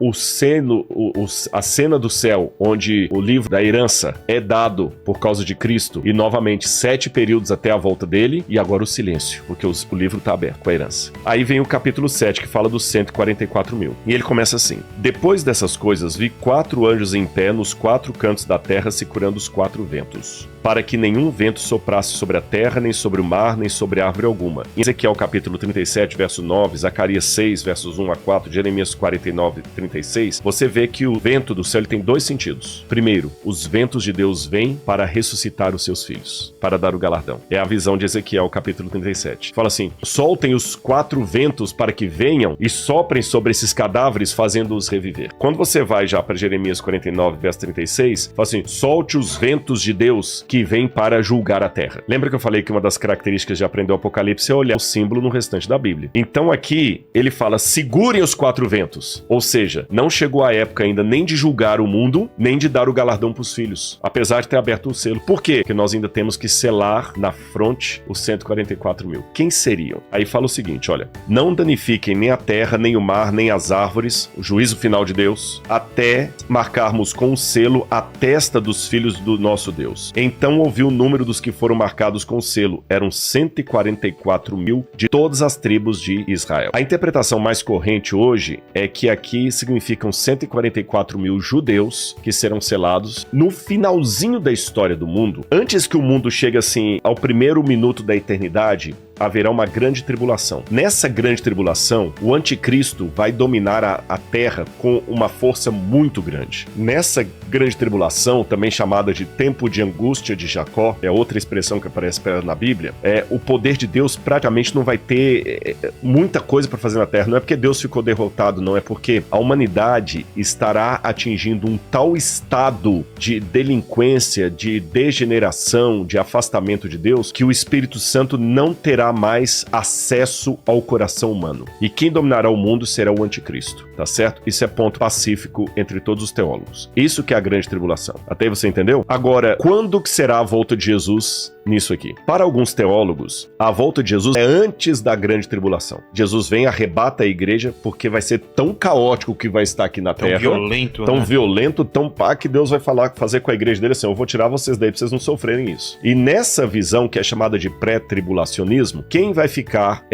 a cena do céu, onde o livro da herança é dado por causa de Cristo. E novamente 7 períodos até a volta dele. E agora o silêncio, porque o livro está aberto com a herança. Aí vem o capítulo 7, que fala dos 144 mil. E ele começa assim: depois dessas coisas, vi 4 anjos em pé nos 4 cantos da terra, segurando os 4 ventos, para que nenhum vento soprasse sobre a terra, nem sobre o mar, nem sobre árvore alguma. Em Ezequiel capítulo 37, verso 9, Zacarias 6, versos 1 a 4, Jeremias 49, 36, você vê que o vento do céu ele tem 2 sentidos. Primeiro, os ventos de Deus vêm para ressuscitar os seus filhos, para dar o galardão. É a visão de Ezequiel capítulo 37. Fala assim: soltem os 4 ventos para que venham e soprem sobre esses cadáveres, fazendo-os reviver. Quando você vai já para Jeremias 49, verso 36, fala assim: solte os ventos de Deus que vêm para julgar a terra. Lembra que eu falei que uma das características de aprender o Apocalipse é olhar o símbolo no restante da Bíblia. Então aqui ele fala, segurem os 4 ventos. Ou seja, não chegou a época ainda nem de julgar o mundo, nem de dar o galardão para os filhos, apesar de ter aberto o selo. Por quê? Porque nós ainda temos que selar na fronte os 144 mil. Quem seriam? Aí fala o seguinte, olha, não danifiquem nem a terra, nem o mar, nem as árvores, o juízo final de Deus, até marcarmos com o selo a testa dos filhos do nosso Deus. Então ouvi o número dos que foram marcados com o selo. Eram 144 mil de todas as tribos de Israel. A interpretação mais corrente hoje é que aqui significam 144 mil judeus que serão selados no finalzinho da história do mundo. Antes que o mundo chegue assim ao primeiro minuto da eternidade, haverá uma grande tribulação. Nessa grande tribulação, o anticristo vai dominar a terra com uma força muito grande. Nessa grande tribulação, também chamada de tempo de angústia de Jacó, é outra expressão que aparece na Bíblia, o poder de Deus praticamente não vai ter muita coisa para fazer na terra. Não é porque Deus ficou derrotado, não, é porque a humanidade estará atingindo um tal estado de delinquência, de degeneração, de afastamento de Deus, que o Espírito Santo não terá mais acesso ao coração humano. E quem dominará o mundo será o anticristo, tá certo? Isso é ponto pacífico entre todos os teólogos. Isso que é a grande tribulação. Até aí você entendeu? Agora, quando que será a volta de Jesus nisso aqui? Para alguns teólogos, a volta de Jesus é antes da grande tribulação. Jesus vem, arrebata a igreja, porque vai ser tão caótico que vai estar aqui na terra. Tão violento, tão pá, que Deus vai fazer com a igreja dele assim, eu vou tirar vocês daí pra vocês não sofrerem isso. E nessa visão, que é chamada de pré-tribulacionismo, quem vai ficar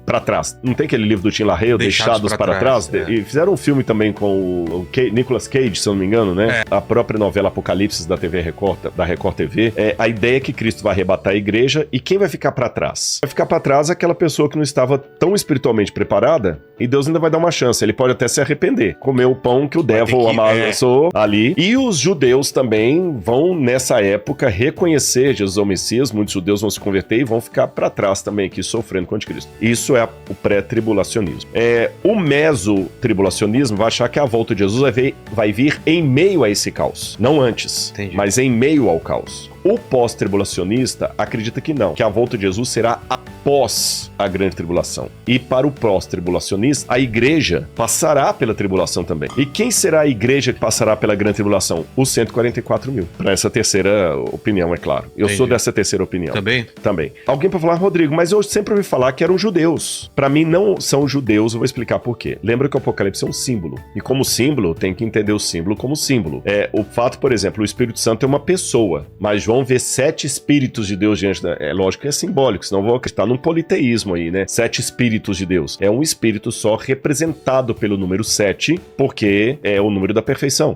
pra trás? Não tem aquele livro do Tim LaHaye, Deixados para trás? E fizeram um filme também com o Nicolas Cage, se eu não me engano, né? A própria novela Apocalipse da TV Record, da Record TV. A ideia é que Cristo vai arrebatar a igreja, e quem vai ficar pra trás? Vai ficar pra trás aquela pessoa que não estava tão espiritualmente preparada, e Deus ainda vai dar uma chance. Ele pode até se arrepender, comer o pão que o devil amassou ali. E os judeus também vão, nessa época, reconhecer Jesus ao Messias. Muitos judeus vão se converter e vão ficar pra trás também aqui, sofrendo com o anticristo. Isso é o pré-tribulacionismo. O meso-tribulacionismo vai achar que a volta de Jesus vai vir em meio a esse caos. Não antes, mas em meio ao caos. O pós-tribulacionista acredita que não, que a volta de Jesus será após a grande tribulação. E para o pós-tribulacionista, a igreja passará pela tribulação também. E quem será a igreja que passará pela grande tribulação? Os 144 mil. Para essa terceira opinião, é claro. Eu sou dessa terceira opinião. Também. Alguém pode falar, Rodrigo, mas eu sempre ouvi falar que eram judeus. Para mim, não são judeus, eu vou explicar por quê. Lembra que o Apocalipse é um símbolo. E como símbolo, tem que entender o símbolo como símbolo. O fato, por exemplo, o Espírito Santo é uma pessoa, mas João vê 7 espíritos de Deus diante da... É lógico que é simbólico, senão vou acreditar num politeísmo aí, né? 7 espíritos de Deus. É um espírito só representado pelo número 7, porque é o número da perfeição.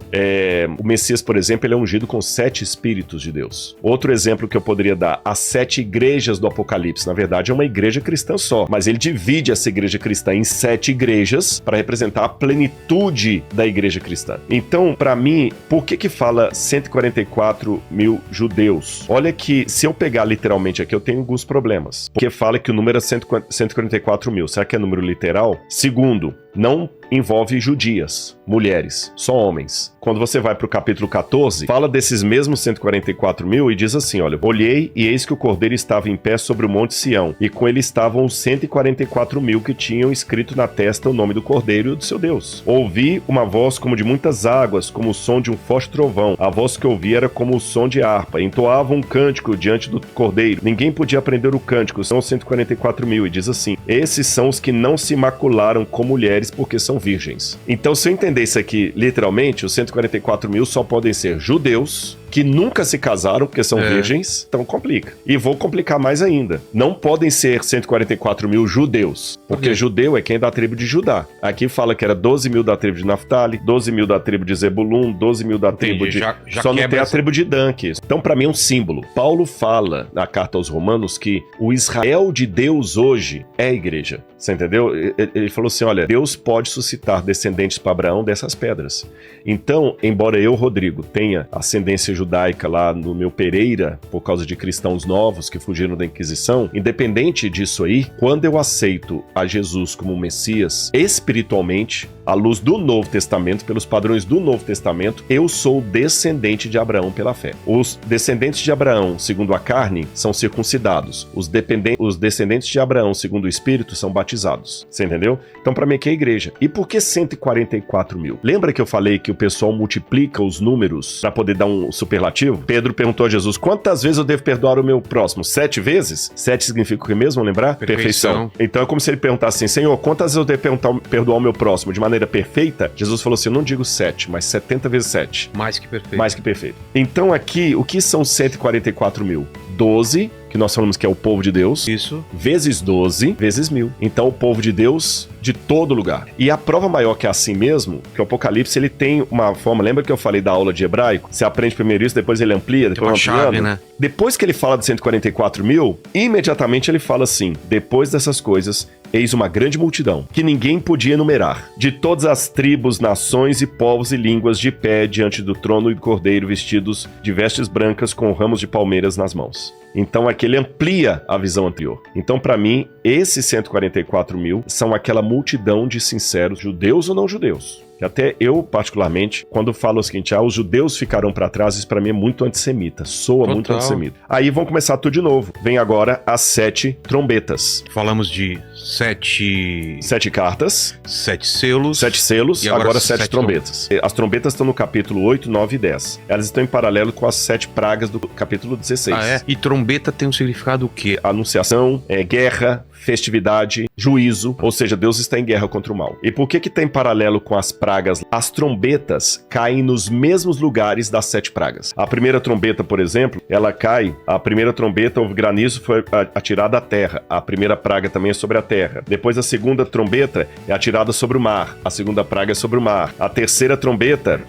O Messias, por exemplo, ele é ungido com 7 espíritos de Deus. Outro exemplo que eu poderia dar, as 7 igrejas do Apocalipse, na verdade é uma igreja cristã só, mas ele divide essa igreja cristã em 7 igrejas para representar a plenitude da igreja cristã. Então, para mim, por que fala 144 mil judeus? Olha que, se eu pegar literalmente aqui, eu tenho alguns problemas. Porque fala que o número é 144 mil. Será que é número literal? Segundo, não envolve judias, mulheres, só homens. Quando você vai para o capítulo 14, fala desses mesmos 144 mil e diz assim, olha, olhei e eis que o cordeiro estava em pé sobre o monte Sião, e com ele estavam os 144 mil que tinham escrito na testa o nome do cordeiro e do seu Deus. Ouvi uma voz como de muitas águas, como o som de um forte trovão. A voz que ouvi era como o som de harpa. Entoavam um cântico diante do cordeiro. Ninguém podia aprender o cântico, são 144 mil. E diz assim, esses são os que não se macularam com mulheres porque são virgens. Então, se eu entender isso aqui literalmente, os 144 mil só podem ser judeus que nunca se casaram porque são virgens, então complica. E vou complicar mais ainda. Não podem ser 144 mil judeus, porque judeu é quem é da tribo de Judá. Aqui fala que era 12 mil da tribo de Naftali, 12 mil da tribo de Zebulun, 12 mil da tribo de... Só não tem a tribo de Dan aqui. Então, para mim, é um símbolo. Paulo fala na carta aos Romanos que o Israel de Deus hoje é a igreja. Você entendeu? Ele falou assim, olha, Deus pode suscitar descendentes para Abraão dessas pedras. Então, embora eu, Rodrigo, tenha ascendência judaica lá no meu Pereira, por causa de cristãos novos que fugiram da Inquisição, independente disso aí, quando eu aceito a Jesus como Messias, espiritualmente, à luz do Novo Testamento, pelos padrões do Novo Testamento, eu sou descendente de Abraão pela fé. Os descendentes de Abraão, segundo a carne, são circuncidados. Os descendentes de Abraão, segundo o Espírito, são batizados. Você entendeu? Então, para mim, aqui é a igreja. E por que 144 mil? Lembra que eu falei que o pessoal multiplica os números para poder dar um superlativo? Pedro perguntou a Jesus, quantas vezes eu devo perdoar o meu próximo? 7 vezes? 7 significa o que mesmo? Lembrar? Perfeição. Então é como se ele perguntasse assim, Senhor, quantas vezes eu devo perdoar o meu próximo de maneira perfeita? Jesus falou assim, eu não digo 7, mas 70 vezes 7. Mais que perfeito. Mais que perfeito. Então aqui, o que são 144 mil? 12, que nós falamos que é o povo de Deus. Isso. Vezes 12, vezes 1000. Então o povo de Deus de todo lugar. E a prova maior que é assim mesmo, que o Apocalipse ele tem uma forma, lembra que eu falei da aula de hebraico? Você aprende primeiro isso, depois ele amplia, depois tem uma chave, né? Depois que ele fala de 144 mil, imediatamente ele fala assim, depois dessas coisas, eis uma grande multidão, que ninguém podia enumerar, de todas as tribos, nações e povos e línguas de pé diante do trono e do Cordeiro, vestidos de vestes brancas com ramos de palmeiras nas mãos. Então aqui ele amplia a visão anterior. Então para mim, esses 144 mil são aquela multidão de sinceros, judeus ou não judeus. Até eu, particularmente, quando falo o seguinte, os judeus ficarão para trás, isso para mim é muito antissemita, soa Total. muito antissemita. Aí vão começar tudo de novo. Vem agora as 7 trombetas. Falamos de 7 cartas. 7 selos. 7 selos, E agora 7 trombetas. As trombetas estão no capítulo 8, 9 e 10. Elas estão em paralelo com as 7 pragas do capítulo 16. Ah, é? E trombeta tem um significado o quê? Anunciação, guerra, festividade, juízo, ou seja, Deus está em guerra contra o mal. E por que tem paralelo com as pragas? As trombetas caem nos mesmos lugares das 7 pragas. A primeira trombeta, por exemplo, ela cai, a primeira trombeta, o granizo foi atirado à terra, a primeira praga também é sobre a terra. Depois a segunda trombeta é atirada sobre o mar, a segunda praga é sobre o mar. A terceira trombeta,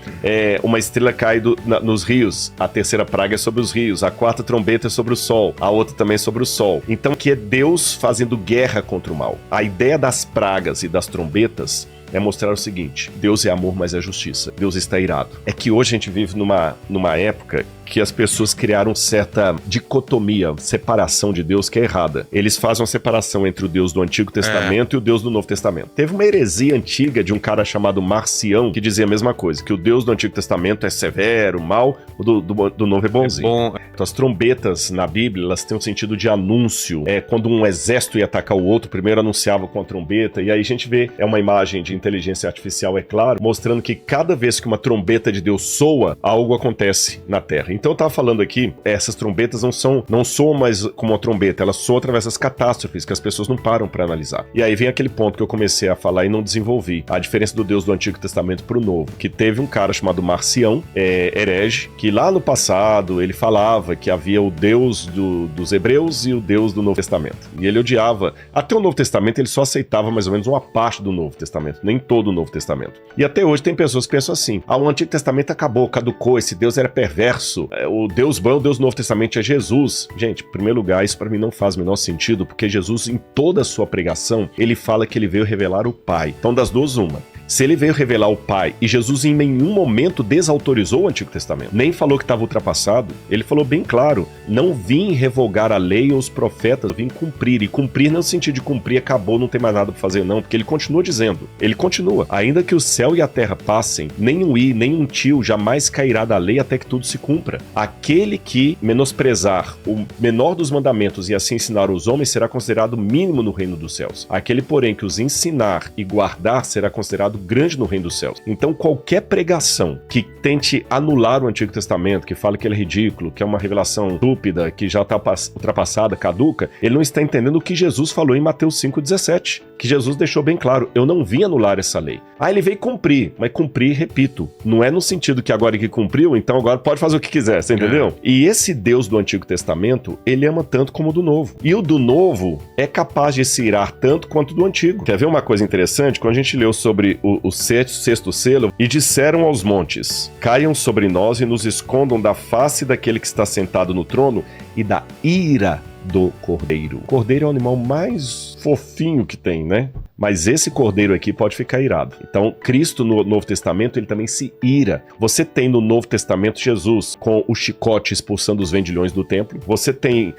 uma estrela cai nos rios, a terceira praga é sobre os rios. A quarta trombeta é sobre o sol, a outra também é sobre o sol. Então que é Deus fazendo guerra contra o mal. A ideia das pragas e das trombetas é mostrar o seguinte, Deus é amor, mas é justiça. Deus está irado. É que hoje a gente vive numa época que as pessoas criaram certa dicotomia, separação de Deus que é errada. Eles fazem uma separação entre o Deus do Antigo Testamento e o Deus do Novo Testamento. Teve uma heresia antiga de um cara chamado Marcião que dizia a mesma coisa, que o Deus do Antigo Testamento é severo, mal, o do Novo é bonzinho. Bom. Então as trombetas na Bíblia, elas têm um sentido de anúncio. Quando um exército ia atacar o outro, primeiro anunciava com a trombeta, e aí a gente vê, é uma imagem de inteligência artificial, é claro, mostrando que cada vez que uma trombeta de Deus soa, algo acontece na Terra. Então eu tava falando aqui, essas trombetas não soam mais como uma trombeta, elas soam através das catástrofes que as pessoas não param para analisar. E aí vem aquele ponto que eu comecei a falar e não desenvolvi, a diferença do Deus do Antigo Testamento pro Novo, que teve um cara chamado Marcião, herege, que lá no passado ele falava que havia o Deus dos hebreus e o Deus do Novo Testamento. E ele odiava, até o Novo Testamento ele só aceitava mais ou menos uma parte do Novo Testamento, nem todo o Novo Testamento. E até hoje tem pessoas que pensam assim, o Antigo Testamento acabou, caducou, esse Deus era perverso, o Deus bom, o Deus do Novo Testamento é Jesus. Gente, em primeiro lugar, isso para mim não faz o menor sentido, porque Jesus, em toda a sua pregação, ele fala que ele veio revelar o Pai. Então, das duas, uma. Se ele veio revelar o Pai e Jesus em nenhum momento desautorizou o Antigo Testamento, nem falou que estava ultrapassado, ele falou bem claro, não vim revogar a lei ou os profetas, vim cumprir. E cumprir não é no sentido de cumprir, acabou, não tem mais nada para fazer não, porque ele continua dizendo, ele continua, ainda que o céu e a terra passem, nem um i, nem um tio jamais cairá da lei até que tudo se cumpra. Aquele que menosprezar o menor dos mandamentos e assim ensinar os homens será considerado mínimo no reino dos céus. Aquele, porém, que os ensinar e guardar será considerado grande no reino dos céus. Então qualquer pregação que tente anular o Antigo Testamento, que fala que ele é ridículo, que é uma revelação estúpida, que já está ultrapassada, caduca, ele não está entendendo o que Jesus falou em Mateus 5,17, que Jesus deixou bem claro, eu não vim anular essa lei. Ele veio cumprir, mas cumprir, repito, não é no sentido que agora que cumpriu, então agora pode fazer o que quiser, você entendeu? E esse Deus do Antigo Testamento, ele ama tanto como o do Novo. E o do Novo é capaz de se irar tanto quanto o do Antigo. Quer ver uma coisa interessante? Quando a gente leu sobre o sexto selo, e disseram aos montes, caiam sobre nós e nos escondam da face daquele que está sentado no trono e da ira do cordeiro. O cordeiro é o animal mais fofinho que tem, né? Mas esse cordeiro aqui pode ficar irado. Então, Cristo no Novo Testamento, ele também se ira. Você tem no Novo Testamento Jesus com o chicote expulsando os vendilhões do templo. Você tem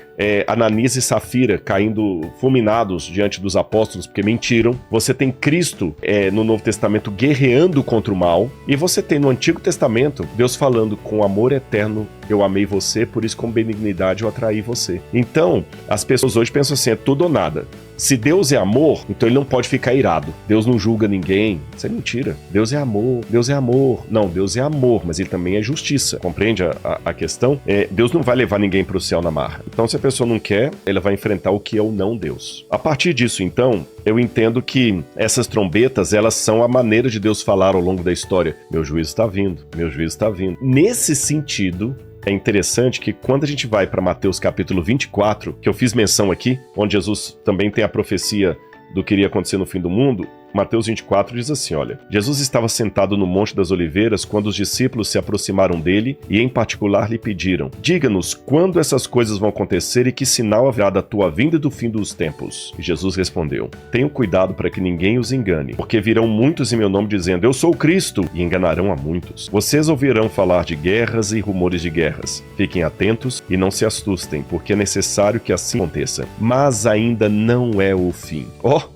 Ananias e Safira caindo fulminados diante dos apóstolos porque mentiram. Você tem Cristo no Novo Testamento guerreando contra o mal. E você tem no Antigo Testamento Deus falando: com amor eterno eu amei você, por isso com benignidade eu atraí você. Então, as pessoas hoje pensam assim, é tudo ou nada. Se Deus é amor, então ele não pode ficar irado. Deus não julga ninguém. Isso é mentira. Deus é amor, Deus é amor. Não, Deus é amor, mas ele também é justiça. Compreende a questão? Deus não vai levar ninguém para o céu na marra. Então, se a pessoa não quer, ela vai enfrentar o que é o não Deus. A partir disso, então, eu entendo que essas trombetas, elas são a maneira de Deus falar ao longo da história. Meu juízo está vindo, meu juízo está vindo. Nesse sentido, é interessante que quando a gente vai para Mateus capítulo 24, que eu fiz menção aqui, onde Jesus também tem a profecia do que iria acontecer no fim do mundo, Mateus 24 diz assim, olha: Jesus estava sentado no Monte das Oliveiras quando os discípulos se aproximaram dele e em particular lhe pediram: diga-nos quando essas coisas vão acontecer e que sinal haverá da tua vinda e do fim dos tempos. E Jesus respondeu: tenham cuidado para que ninguém os engane, porque virão muitos em meu nome dizendo: eu sou o Cristo, e enganarão a muitos. Vocês ouvirão falar de guerras e rumores de guerras. Fiquem atentos e não se assustem, porque é necessário que assim aconteça. Mas ainda não é o fim.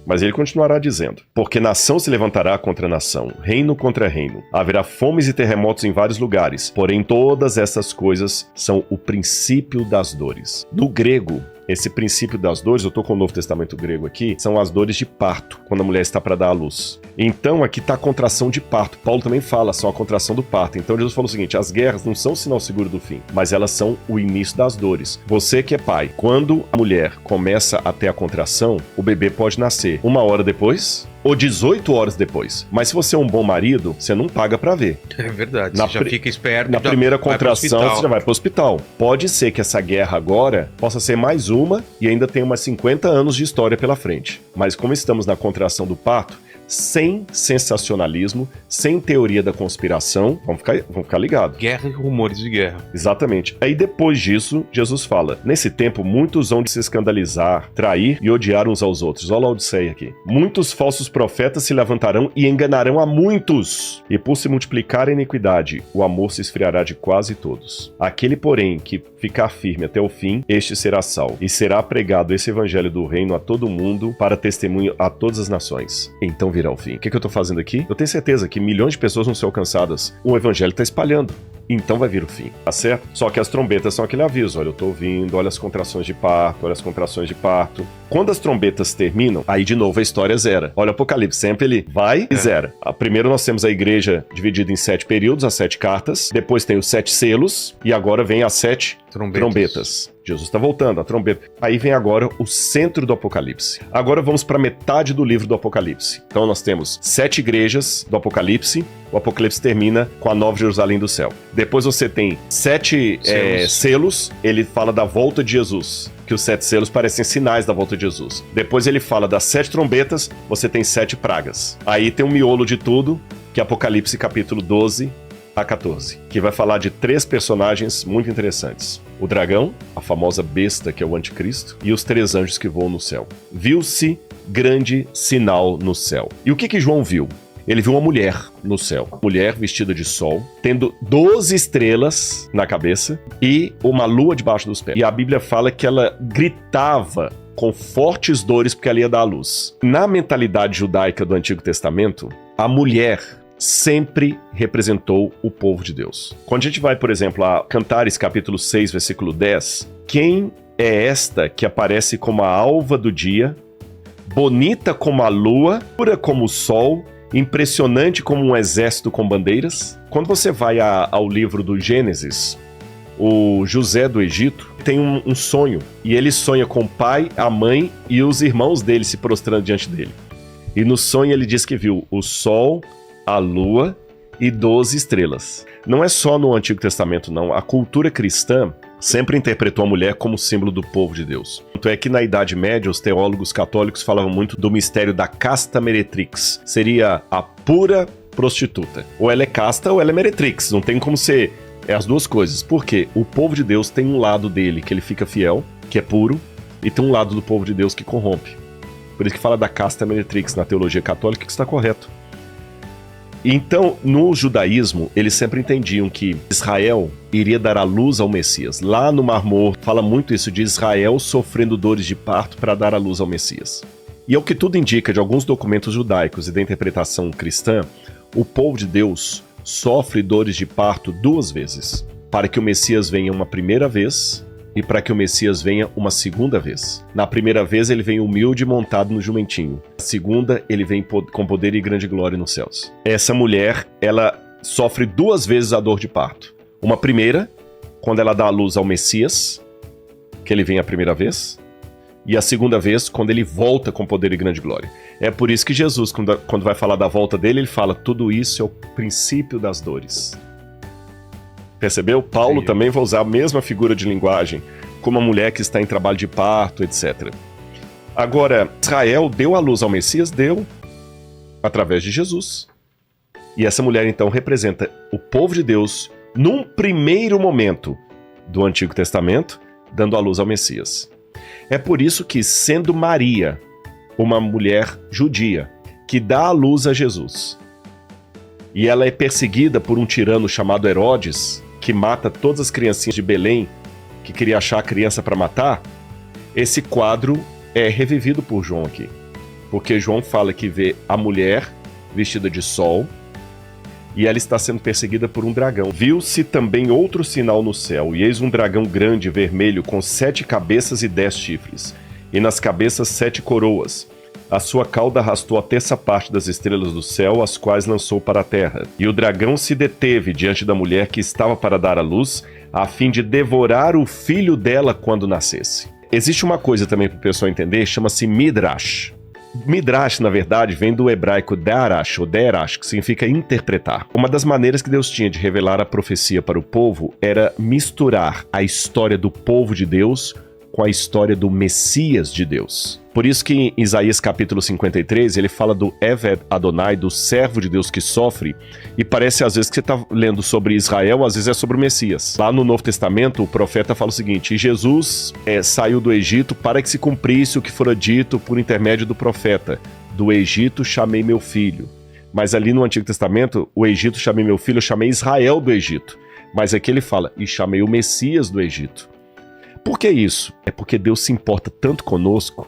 Mas ele continuará dizendo: porque nação se levantará contra nação, reino contra reino. Haverá fomes e terremotos em vários lugares, porém todas essas coisas são o princípio das dores. No grego, esse princípio das dores, eu estou com o Novo Testamento grego aqui, são as dores de parto, quando a mulher está para dar à luz. Então aqui está a contração de parto. Paulo também fala, são a contração do parto. Então Jesus falou o seguinte: as guerras não são sinal seguro do fim, mas elas são o início das dores. Você que é pai, quando a mulher começa a ter a contração, o bebê pode nascer 1 hora depois ou 18 horas depois. Mas se você é um bom marido, você não paga pra ver. É verdade, você já fica esperto. Na primeira contração, você já vai pro hospital. Pode ser que essa guerra agora possa ser mais uma e ainda tem umas 50 anos de história pela frente. Mas como estamos na contração do parto, sem sensacionalismo, sem teoria da conspiração, vamos ficar ligados. Guerra e rumores de guerra. Exatamente. Aí depois disso, Jesus fala: nesse tempo, muitos vão se escandalizar, trair e odiar uns aos outros. Olha a Odisseia aqui. Muitos falsos profetas se levantarão e enganarão a muitos. E por se multiplicar a iniquidade, o amor se esfriará de quase todos. Aquele, porém, que ficar firme até o fim, este será salvo. E será pregado esse evangelho do reino a todo mundo para testemunho a todas as nações. Então virá o fim. O que eu tô fazendo aqui? Eu tenho certeza que milhões de pessoas vão ser alcançadas. O evangelho tá espalhando. Então vai vir o fim, tá certo? Só que as trombetas são aquele aviso: olha, eu tô ouvindo, olha as contrações de parto, olha as contrações de parto. Quando as trombetas terminam, aí de novo a história zera. Olha o Apocalipse, sempre ele vai e zera. Primeiro nós temos a igreja dividida em 7 períodos, as 7 cartas, depois tem os 7 selos, e agora vem as 7 trombetas. Jesus está voltando, a trombeta. Aí vem agora o centro do Apocalipse. Agora vamos para metade do livro do Apocalipse. Então nós temos 7 igrejas do Apocalipse. O Apocalipse termina com a Nova Jerusalém do céu. Depois você tem 7 selos. Ele fala da volta de Jesus, que os 7 selos parecem sinais da volta de Jesus. Depois ele fala das 7 trombetas. Você tem 7 pragas. Aí tem um miolo de tudo, que é Apocalipse capítulo 12 a 14, que vai falar de 3 personagens muito interessantes: o dragão, a famosa besta que é o anticristo, e os 3 anjos que voam no céu. Viu-se grande sinal no céu. E o que João viu? Ele viu uma mulher no céu, mulher vestida de sol, tendo 12 estrelas na cabeça e uma lua debaixo dos pés. E a Bíblia fala que ela gritava com fortes dores porque ela ia dar à luz. Na mentalidade judaica do Antigo Testamento, a mulher sempre representou o povo de Deus. Quando a gente vai, por exemplo, a Cantares capítulo 6, versículo 10, quem é esta que aparece como a alva do dia, bonita como a lua, pura como o sol, impressionante como um exército com bandeiras? Quando você vai ao livro do Gênesis, o José do Egito tem um sonho, e ele sonha com o pai, a mãe e os irmãos dele se prostrando diante dele. E no sonho ele diz que viu o sol, a lua e 12 estrelas. Não é só no Antigo Testamento, não. A cultura cristã sempre interpretou a mulher como símbolo do povo de Deus. Tanto é que na Idade Média, os teólogos católicos falavam muito do mistério da casta meretrix. Seria a pura prostituta. Ou ela é casta ou ela é meretrix. Não tem como ser as duas coisas. Por quê? O povo de Deus tem um lado dele que ele fica fiel, que é puro, e tem um lado do povo de Deus que corrompe. Por isso que fala da casta meretrix na teologia católica, que está correto. Então, no judaísmo, eles sempre entendiam que Israel iria dar à luz ao Messias. Lá no Mar Morto, fala muito isso de Israel sofrendo dores de parto para dar à luz ao Messias. E é o que tudo indica de alguns documentos judaicos e da interpretação cristã, o povo de Deus sofre dores de parto 2 vezes. Para que o Messias venha uma primeira vez e para que o Messias venha uma segunda vez. Na primeira vez ele vem humilde montado no jumentinho. Na segunda ele vem com poder e grande glória nos céus. Essa mulher, ela sofre 2 vezes a dor de parto. Uma primeira, quando ela dá à luz ao Messias, que ele vem a primeira vez. E a segunda vez, quando ele volta com poder e grande glória. É por isso que Jesus, quando vai falar da volta dele, ele fala, tudo isso é o princípio das dores. Percebeu? Paulo também vai usar a mesma figura de linguagem, como uma mulher que está em trabalho de parto, etc. Agora, Israel deu à luz ao Messias? Deu, através de Jesus. E essa mulher, então, representa o povo de Deus num primeiro momento do Antigo Testamento, dando à luz ao Messias. É por isso que, sendo Maria uma mulher judia, que dá à luz a Jesus, e ela é perseguida por um tirano chamado Herodes, que mata todas as criancinhas de Belém, que queria achar a criança para matar, esse quadro é revivido por João aqui. Porque João fala que vê a mulher vestida de sol e ela está sendo perseguida por um dragão. Viu-se também outro sinal no céu, e eis um dragão grande, vermelho, com 7 cabeças e 10 chifres, e nas cabeças 7 coroas. A sua cauda arrastou a terça parte das estrelas do céu, as quais lançou para a terra. E o dragão se deteve diante da mulher que estava para dar à luz, a fim de devorar o filho dela quando nascesse. Existe uma coisa também para o pessoal entender, chama-se Midrash. Midrash, na verdade, vem do hebraico darash, ou derash, que significa interpretar. Uma das maneiras que Deus tinha de revelar a profecia para o povo era misturar a história do povo de Deus com a história do Messias de Deus. Por isso que em Isaías capítulo 53, ele fala do Eved Adonai, do servo de Deus que sofre, e parece às vezes que você está lendo sobre Israel, às vezes é sobre o Messias. Lá no Novo Testamento, o profeta fala o seguinte, e Jesus saiu do Egito para que se cumprisse o que fora dito por intermédio do profeta. Do Egito chamei meu filho. Mas ali no Antigo Testamento, o Egito chamei meu filho, eu chamei Israel do Egito. Mas aqui ele fala, e chamei o Messias do Egito. Por que isso? É porque Deus se importa tanto conosco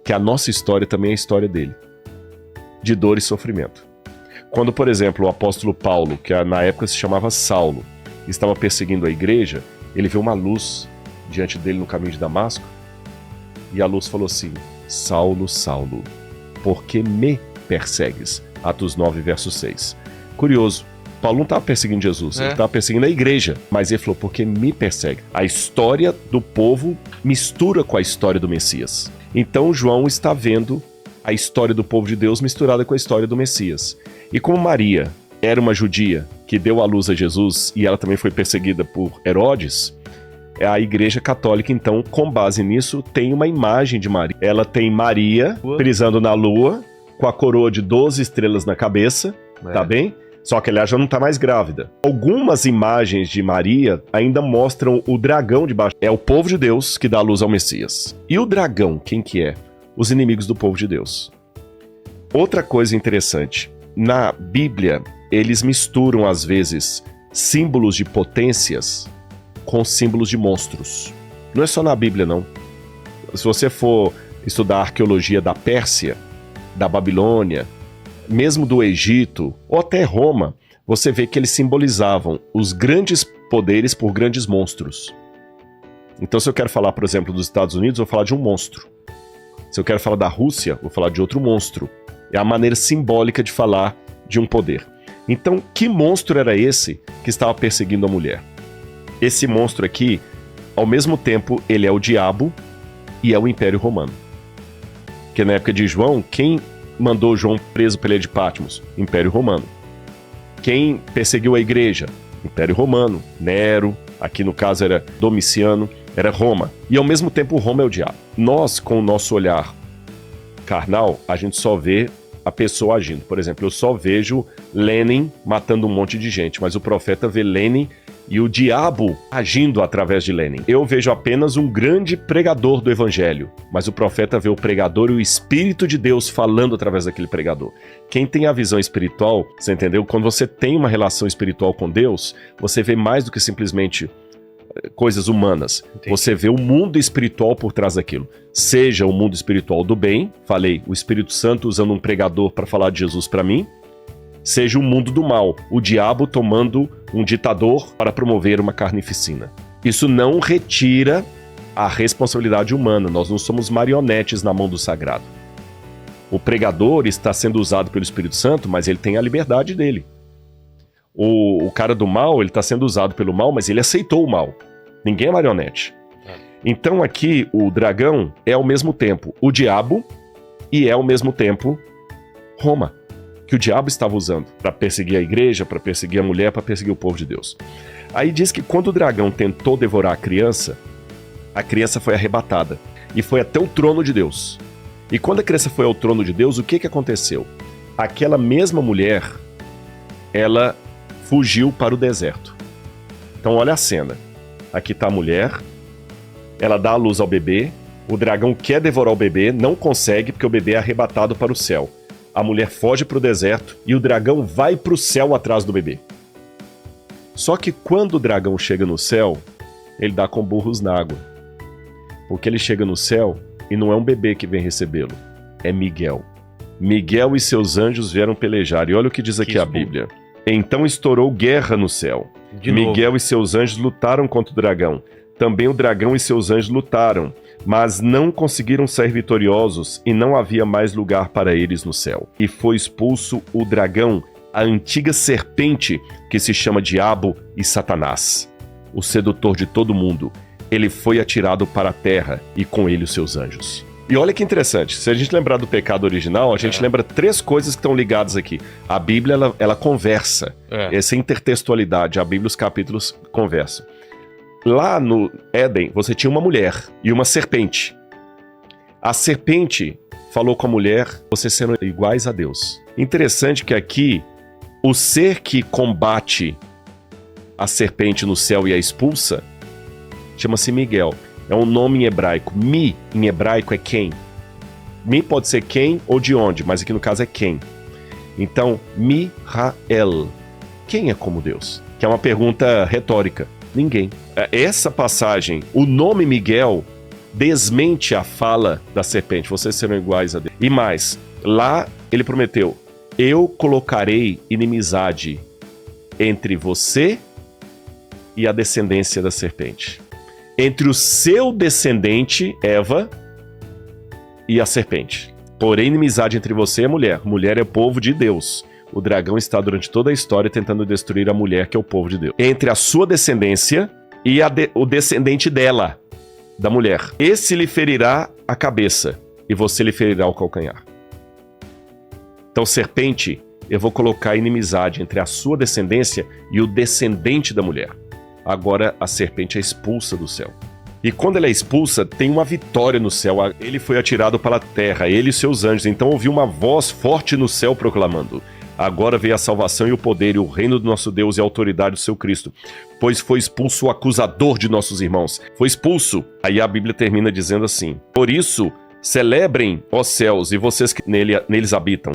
que a nossa história também é a história dele, de dor e sofrimento. Quando, por exemplo, o apóstolo Paulo, que na época se chamava Saulo, estava perseguindo a igreja, ele viu uma luz diante dele no caminho de Damasco, e a luz falou assim, Saulo, Saulo, por que me persegues? Atos 9, verso 6. Curioso, Paulo não estava perseguindo Jesus, ele estava perseguindo a igreja, mas ele falou, porque me persegue. A história do povo mistura com a história do Messias. Então João está vendo a história do povo de Deus misturada com a história do Messias. E como Maria era uma judia que deu à luz a Jesus e ela também foi perseguida por Herodes, a Igreja Católica, então, com base nisso, tem uma imagem de Maria. Ela tem Maria pisando na lua, com a coroa de 12 estrelas na cabeça, tá bem? Só que ela já não está mais grávida. Algumas imagens de Maria ainda mostram o dragão debaixo. É o povo de Deus que dá a luz ao Messias. E o dragão, quem que é? Os inimigos do povo de Deus. Outra coisa interessante. Na Bíblia, eles misturam, às vezes, símbolos de potências com símbolos de monstros. Não é só na Bíblia, não. Se você for estudar a arqueologia da Pérsia, da Babilônia, mesmo do Egito, ou até Roma, você vê que eles simbolizavam os grandes poderes por grandes monstros. Então, se eu quero falar, por exemplo, dos Estados Unidos, eu vou falar de um monstro. Se eu quero falar da Rússia, vou falar de outro monstro. É a maneira simbólica de falar de um poder. Então, que monstro era esse que estava perseguindo a mulher? Esse monstro aqui, ao mesmo tempo, ele é o diabo e é o Império Romano. Porque na época de João, quem mandou João preso pela ilha de Patmos? Império Romano. Quem perseguiu a igreja? Império Romano. Nero, aqui no caso era Domiciano, era Roma. E ao mesmo tempo Roma é o diabo. Nós, com o nosso olhar carnal, a gente só vê a pessoa agindo. Por exemplo, eu só vejo Lenin matando um monte de gente, mas o profeta vê Lenin e o diabo agindo através de Lenin. Eu vejo apenas um grande pregador do evangelho, mas o profeta vê o pregador e o Espírito de Deus falando através daquele pregador. Quem tem a visão espiritual, você entendeu? Quando você tem uma relação espiritual com Deus, você vê mais do que simplesmente coisas humanas. Entendi. Você vê o mundo espiritual por trás daquilo. Seja o mundo espiritual do bem, falei, o Espírito Santo usando um pregador para falar de Jesus para mim, seja o mundo do mal, o diabo tomando um ditador para promover uma carnificina. Isso não retira a responsabilidade humana, nós não somos marionetes na mão do sagrado. O pregador está sendo usado pelo Espírito Santo, mas ele tem a liberdade dele. O cara do mal, ele está sendo usado pelo mal, mas ele aceitou o mal. Ninguém é marionete. Então aqui o dragão é ao mesmo tempo o diabo e é ao mesmo tempo Roma, que o diabo estava usando para perseguir a igreja, para perseguir a mulher, para perseguir o povo de Deus. Aí diz que quando o dragão tentou devorar a criança foi arrebatada e foi até o trono de Deus. E quando a criança foi ao trono de Deus, o que aconteceu? Aquela mesma mulher, ela fugiu para o deserto. Então olha a cena. Aqui está a mulher, ela dá a luz ao bebê, o dragão quer devorar o bebê, não consegue porque o bebê é arrebatado para o céu. A mulher foge para o deserto e o dragão vai para o céu atrás do bebê. Só que quando o dragão chega no céu, ele dá com burros na água. Porque ele chega no céu e não é um bebê que vem recebê-lo, é Miguel. Miguel e seus anjos vieram pelejar. E olha o que diz aqui a Bíblia. Então estourou guerra no céu. Miguel e seus anjos lutaram contra o dragão. Também o dragão e seus anjos lutaram, mas não conseguiram sair vitoriosos e não havia mais lugar para eles no céu. E foi expulso o dragão, a antiga serpente que se chama Diabo e Satanás, o sedutor de todo mundo. Ele foi atirado para a terra e com ele os seus anjos. E olha que interessante, se a gente lembrar do pecado original, a gente lembra 3 coisas que estão ligadas aqui. A Bíblia, ela conversa, essa intertextualidade, a Bíblia, os capítulos conversam. Lá no Éden, você tinha uma mulher e uma serpente. A serpente falou com a mulher, vocês serão iguais a Deus. Interessante que aqui, o ser que combate a serpente no céu e a expulsa, chama-se Miguel. É um nome em hebraico. Mi, em hebraico, é quem. Mi pode ser quem ou de onde, mas aqui no caso é quem. Então, Mi-ha-el. Quem é como Deus? Que é uma pergunta retórica. Ninguém. Essa passagem, o nome Miguel, desmente a fala da serpente. Vocês serão iguais a Deus. E mais, lá ele prometeu, eu colocarei inimizade entre você e a descendência da serpente. Entre o seu descendente, Eva, e a serpente. Porém, inimizade entre você e a mulher. Mulher é o povo de Deus. O dragão está durante toda a história tentando destruir a mulher, que é o povo de Deus. Entre a sua descendência e o descendente dela, da mulher. Esse lhe ferirá a cabeça e você lhe ferirá o calcanhar. Então, serpente, eu vou colocar inimizade entre a sua descendência e o descendente da mulher. Agora a serpente é expulsa do céu. E quando ela é expulsa, tem uma vitória no céu. Ele foi atirado para a terra, ele e seus anjos. Então ouviu uma voz forte no céu proclamando: agora veio a salvação e o poder e o reino do nosso Deus e a autoridade do seu Cristo. Pois foi expulso o acusador de nossos irmãos. Foi expulso. Aí a Bíblia termina dizendo assim: por isso, celebrem, ó céus, e vocês que neles habitam.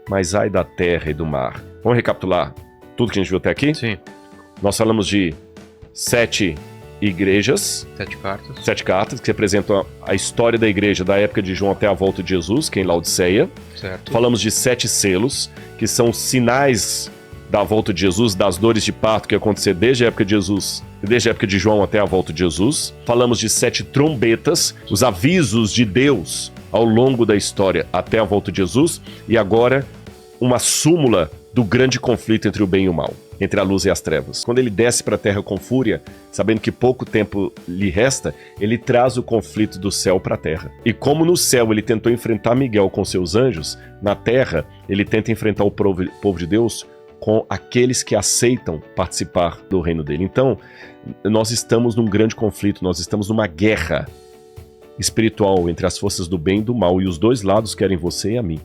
Mas ai da terra e do mar. Vamos recapitular tudo que a gente viu até aqui? Sim. Nós falamos de 7 igrejas. 7 cartas que representam a história da igreja da época de João até a volta de Jesus, que é em Laodiceia. Certo. Falamos de 7 selos, que são sinais da volta de Jesus, das dores de parto que ia acontecer desde a época de Jesus, desde a época de João até a volta de Jesus. Falamos de 7 trombetas, os avisos de Deus ao longo da história até a volta de Jesus. E agora, uma súmula do grande conflito entre o bem e o mal, entre a luz e as trevas. Quando ele desce para a terra com fúria, sabendo que pouco tempo lhe resta, ele traz o conflito do céu para a terra. E como no céu ele tentou enfrentar Miguel com seus anjos, na terra ele tenta enfrentar o povo de Deus com aqueles que aceitam participar do reino dele. Então, nós estamos num grande conflito, nós estamos numa guerra espiritual entre as forças do bem e do mal, e os dois lados querem você e a mim.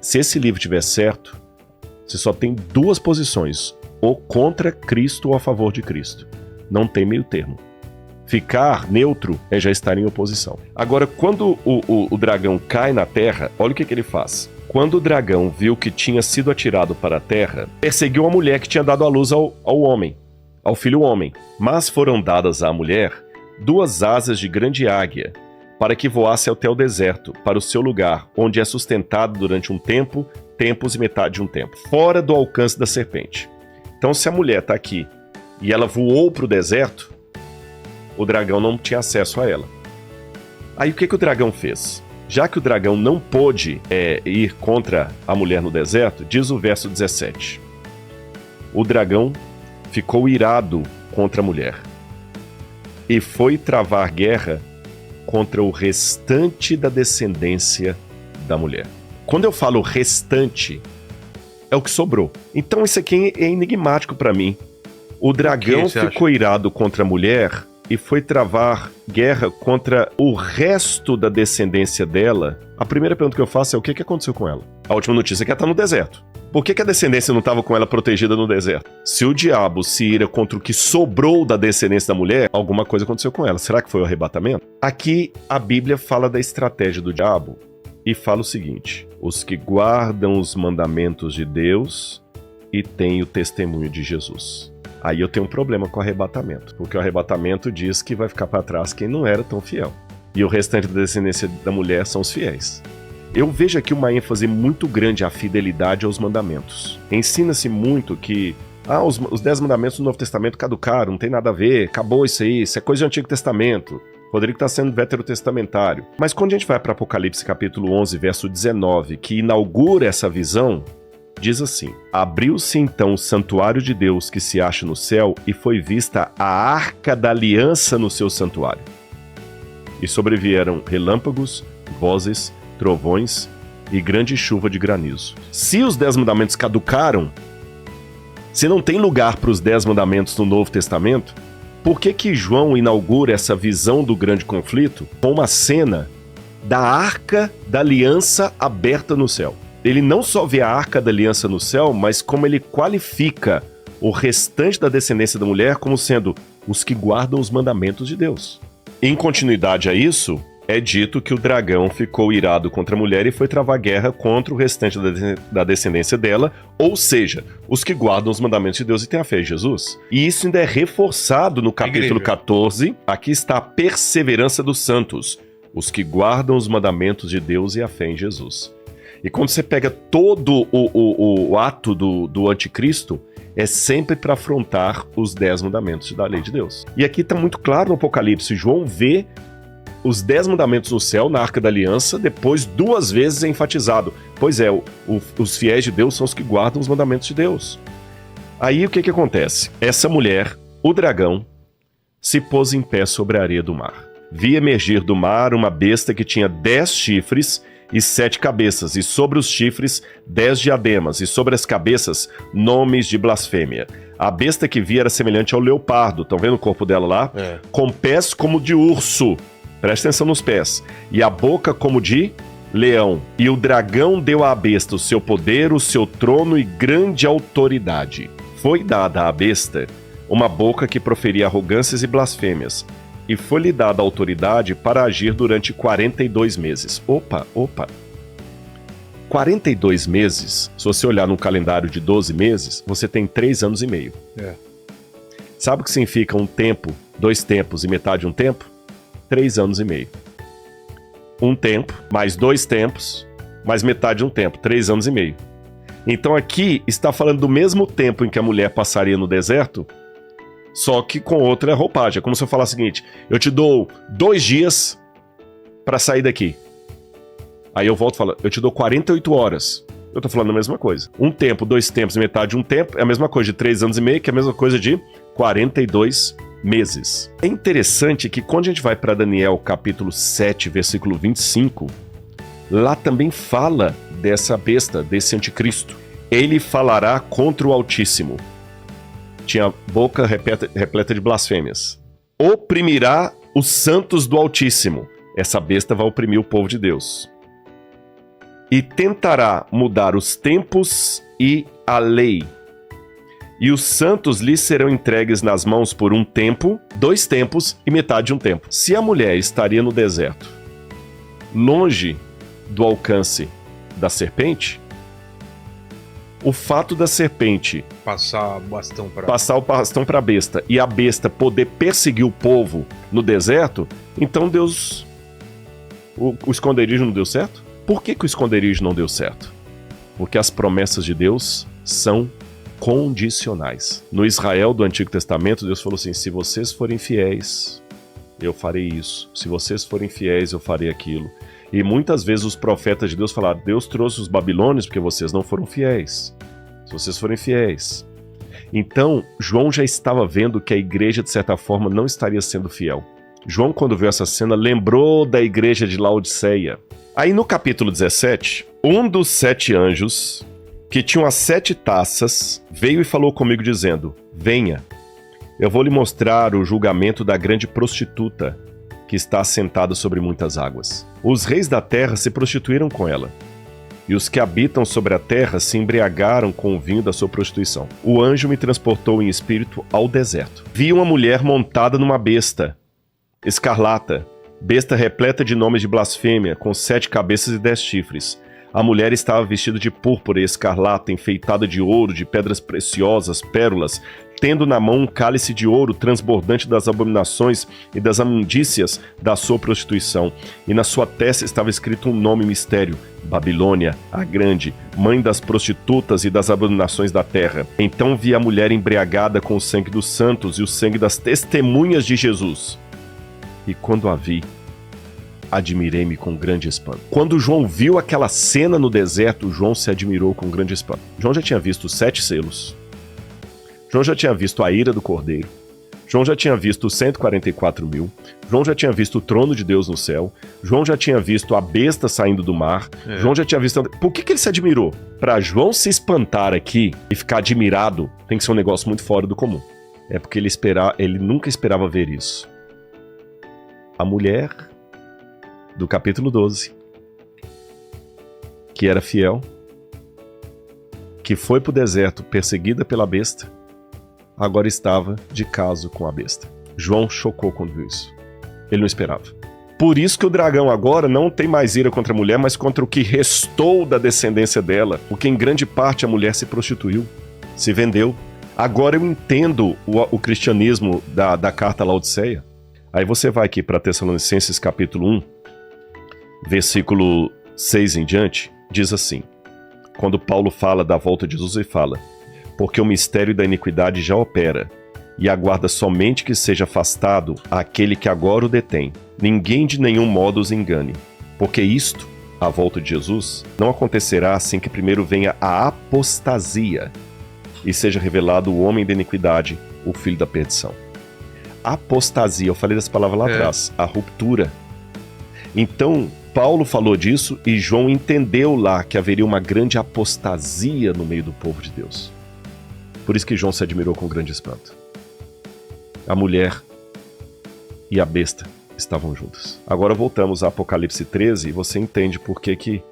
Se esse livro estiver certo, você só tem 2 posições. ou contra Cristo ou a favor de Cristo. Não tem meio termo. Ficar neutro é já estar em oposição. Agora, quando o dragão cai na terra, olha o que ele faz. Quando o dragão viu que tinha sido atirado para a terra, perseguiu a mulher que tinha dado à luz ao homem, ao filho homem. Mas foram dadas à mulher 2 asas de grande águia, para que voasse até o deserto, para o seu lugar, onde é sustentado durante um tempo, tempos e metade de um tempo, fora do alcance da serpente. Então, se a mulher está aqui e ela voou para o deserto, o dragão não tinha acesso a ela. Aí o que o dragão fez? Já que o dragão não pôde ir contra a mulher no deserto, diz o verso 17. O dragão ficou irado contra a mulher e foi travar guerra contra o restante da descendência da mulher. Quando eu falo restante, é o que sobrou. Então isso aqui é enigmático para mim. O dragão ficou irado contra a mulher e foi travar guerra contra o resto da descendência dela. A primeira pergunta que eu faço é o que aconteceu com ela? A última notícia é que ela está no deserto. Por que a descendência não estava com ela protegida no deserto? Se o diabo se ira contra o que sobrou da descendência da mulher, alguma coisa aconteceu com ela. Será que foi o arrebatamento? Aqui a Bíblia fala da estratégia do diabo e fala o seguinte: os que guardam os mandamentos de Deus e têm o testemunho de Jesus. Aí eu tenho um problema com o arrebatamento, porque o arrebatamento diz que vai ficar para trás quem não era tão fiel. E o restante da descendência da mulher são os fiéis. Eu vejo aqui uma ênfase muito grande à fidelidade aos mandamentos. Ensina-se muito que os 10 mandamentos do Novo Testamento caducaram, não tem nada a ver, acabou isso aí, isso é coisa do Antigo Testamento. Rodrigo está sendo veterotestamentário. Mas quando a gente vai para Apocalipse capítulo 11, verso 19, que inaugura essa visão, diz assim: abriu-se então o santuário de Deus que se acha no céu e foi vista a arca da aliança no seu santuário. E sobrevieram relâmpagos, vozes, trovões e grande chuva de granizo. Se os 10 mandamentos caducaram, se não tem lugar para os 10 mandamentos no Novo Testamento, por que João inaugura essa visão do grande conflito com uma cena da arca da aliança aberta no céu? Ele não só vê a arca da aliança no céu, mas como ele qualifica o restante da descendência da mulher como sendo os que guardam os mandamentos de Deus. Em continuidade a isso, é dito que o dragão ficou irado contra a mulher e foi travar guerra contra o restante da descendência dela, ou seja, os que guardam os mandamentos de Deus e têm a fé em Jesus. E isso ainda é reforçado no capítulo 14. Aqui está a perseverança dos santos, os que guardam os mandamentos de Deus e a fé em Jesus. E quando você pega todo o ato do anticristo, é sempre para afrontar os 10 mandamentos da lei de Deus. E aqui está muito claro no Apocalipse, João vê os 10 mandamentos no céu, na Arca da Aliança, depois 2 vezes é enfatizado. Pois é, os fiéis de Deus são os que guardam os mandamentos de Deus. Aí o que acontece? Essa mulher, o dragão, se pôs em pé sobre a areia do mar. Vi emergir do mar uma besta que tinha 10 chifres e 7 cabeças, e sobre os chifres 10 diademas, e sobre as cabeças nomes de blasfêmia. A besta que vi era semelhante ao leopardo, estão vendo o corpo dela lá? Com pés como de urso, presta atenção nos pés, e a boca como de leão. E o dragão deu à besta o seu poder, o seu trono e grande autoridade. Foi dada à besta uma boca que proferia arrogâncias e blasfêmias, e foi-lhe dada a autoridade para agir durante 42 meses. Opa. 42 meses, se você olhar num calendário de 12 meses, você tem 3 anos e meio. Sabe o que significa um tempo, 2 tempos e metade de um tempo? 3 anos e meio. Um tempo, mais 2 tempos, mais metade de um tempo, 3 anos e meio. Então aqui está falando do mesmo tempo em que a mulher passaria no deserto, só que com outra roupagem. É como se eu falasse o seguinte: eu te dou 2 dias para sair daqui. Aí eu volto e falo, eu te dou 48 horas. Eu tô falando a mesma coisa. Um tempo, 2 tempos e metade de um tempo é a mesma coisa de 3 anos e meio, que é a mesma coisa de 42 meses. É interessante que quando a gente vai para Daniel capítulo 7, versículo 25, lá também fala dessa besta, desse anticristo. Ele falará contra o Altíssimo. Tinha boca repleta de blasfêmias. Oprimirá os santos do Altíssimo. Essa besta vai oprimir o povo de Deus. E tentará mudar os tempos e a lei. E os santos lhes serão entregues nas mãos por um tempo, 2 tempos e metade de um tempo. Se a mulher estaria no deserto, longe do alcance da serpente, o fato da serpente Passar o bastão para a besta e a besta poder perseguir o povo no deserto, então Deus... O esconderijo não deu certo? Por que o esconderijo não deu certo? Porque as promessas de Deus são condicionais. No Israel do Antigo Testamento, Deus falou assim: se vocês forem fiéis, eu farei isso. Se vocês forem fiéis, eu farei aquilo. E muitas vezes os profetas de Deus falaram: Deus trouxe os babilônios porque vocês não foram fiéis. Se vocês forem fiéis. Então, João já estava vendo que a igreja, de certa forma, não estaria sendo fiel. João, quando viu essa cena, lembrou da igreja de Laodiceia. Aí no capítulo 17, um dos 7 anjos, que tinham as 7 taças, veio e falou comigo dizendo: venha, eu vou lhe mostrar o julgamento da grande prostituta, que está assentada sobre muitas águas. Os reis da terra se prostituíram com ela, e os que habitam sobre a terra se embriagaram com o vinho da sua prostituição. O anjo me transportou em espírito ao deserto. Vi uma mulher montada numa besta, escarlata, besta repleta de nomes de blasfêmia, com 7 cabeças e 10 chifres. A mulher estava vestida de púrpura e escarlata, enfeitada de ouro, de pedras preciosas, pérolas, tendo na mão um cálice de ouro transbordante das abominações e das imundícias da sua prostituição. E na sua testa estava escrito um nome mistério: Babilônia, a Grande, mãe das prostitutas e das abominações da terra. Então vi a mulher embriagada com o sangue dos santos e o sangue das testemunhas de Jesus. E quando a vi, admirei-me com grande espanto. Quando João viu aquela cena no deserto, João se admirou com grande espanto. João já tinha visto os 7 selos. João já tinha visto a ira do Cordeiro. João já tinha visto os 144 mil. João já tinha visto o trono de Deus no céu. João já tinha visto a besta saindo do mar. João já tinha visto... Por que ele se admirou? Para João se espantar aqui e ficar admirado, tem que ser um negócio muito fora do comum. É porque ele nunca esperava ver isso. A mulher do capítulo 12, que era fiel, que foi para o deserto perseguida pela besta, agora estava de caso com a besta. João chocou quando viu isso. Ele não esperava. Por isso que o dragão agora não tem mais ira contra a mulher, mas contra o que restou da descendência dela, porque em grande parte a mulher se prostituiu, se vendeu. Agora eu entendo o cristianismo da carta a Laodiceia. Aí você vai aqui para Tessalonicenses capítulo 1, versículo 6 em diante, diz assim, quando Paulo fala da volta de Jesus, ele fala: porque o mistério da iniquidade já opera, e aguarda somente que seja afastado aquele que agora o detém. Ninguém de nenhum modo os engane, porque isto, a volta de Jesus, não acontecerá sem que primeiro venha a apostasia, e seja revelado o homem da iniquidade, o filho da perdição. Apostasia, eu falei dessa palavra lá atrás, a ruptura. Então, Paulo falou disso e João entendeu lá que haveria uma grande apostasia no meio do povo de Deus. Por isso que João se admirou com grande espanto. A mulher e a besta estavam juntas. Agora voltamos a Apocalipse 13 e você entende por que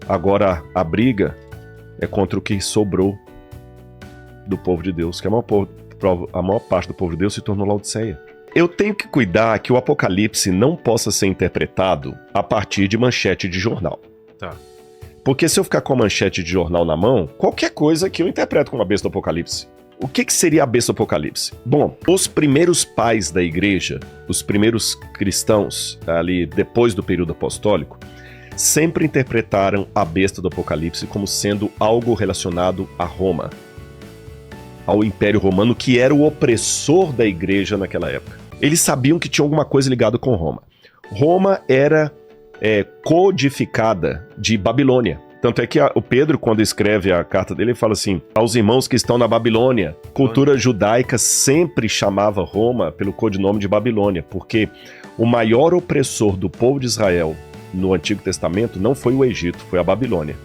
agora a briga é contra o que sobrou do povo de Deus, que a maior parte do povo de Deus se tornou Laodiceia. Eu tenho que cuidar que o Apocalipse não possa ser interpretado a partir de manchete de jornal. Tá. Porque se eu ficar com a manchete de jornal na mão, qualquer coisa que eu interpreto como a besta do Apocalipse. O que seria a besta do Apocalipse? Bom, os primeiros pais da igreja, os primeiros cristãos, ali depois do período apostólico, sempre interpretaram a besta do Apocalipse como sendo algo relacionado a Roma, ao Império Romano, que era o opressor da igreja naquela época. Eles sabiam que tinha alguma coisa ligada com Roma. Roma era codificada de Babilônia. Tanto é que o Pedro, quando escreve a carta dele, ele fala assim: aos irmãos que estão na Babilônia. Cultura judaica sempre chamava Roma pelo codinome de Babilônia, porque o maior opressor do povo de Israel no Antigo Testamento não foi o Egito, foi a Babilônia.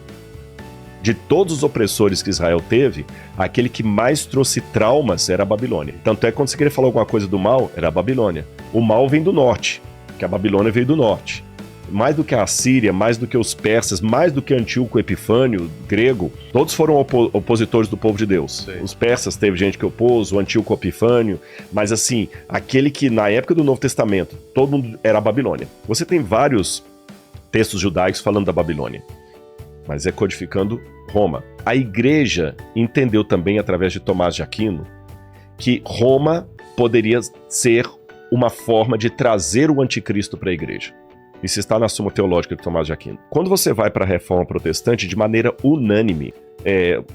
De todos os opressores que Israel teve, aquele que mais trouxe traumas era a Babilônia. Tanto é que quando você queria falar alguma coisa do mal, era a Babilônia. O mal vem do norte, que a Babilônia veio do norte. mais do que a Assíria, mais do que os persas, mais do que Antíoco Epifânio, grego, todos foram opositores do povo de Deus. Sim. Os persas teve gente que opôs, o Antíoco Epifânio, mas assim, aquele que na época do Novo Testamento, todo mundo era a Babilônia. Você tem vários textos judaicos falando da Babilônia, mas é codificando Roma. A igreja entendeu também, através de Tomás de Aquino, que Roma poderia ser uma forma de trazer o anticristo para a igreja. Isso está na Suma Teológica de Tomás de Aquino. Quando você vai para a Reforma Protestante, de maneira unânime,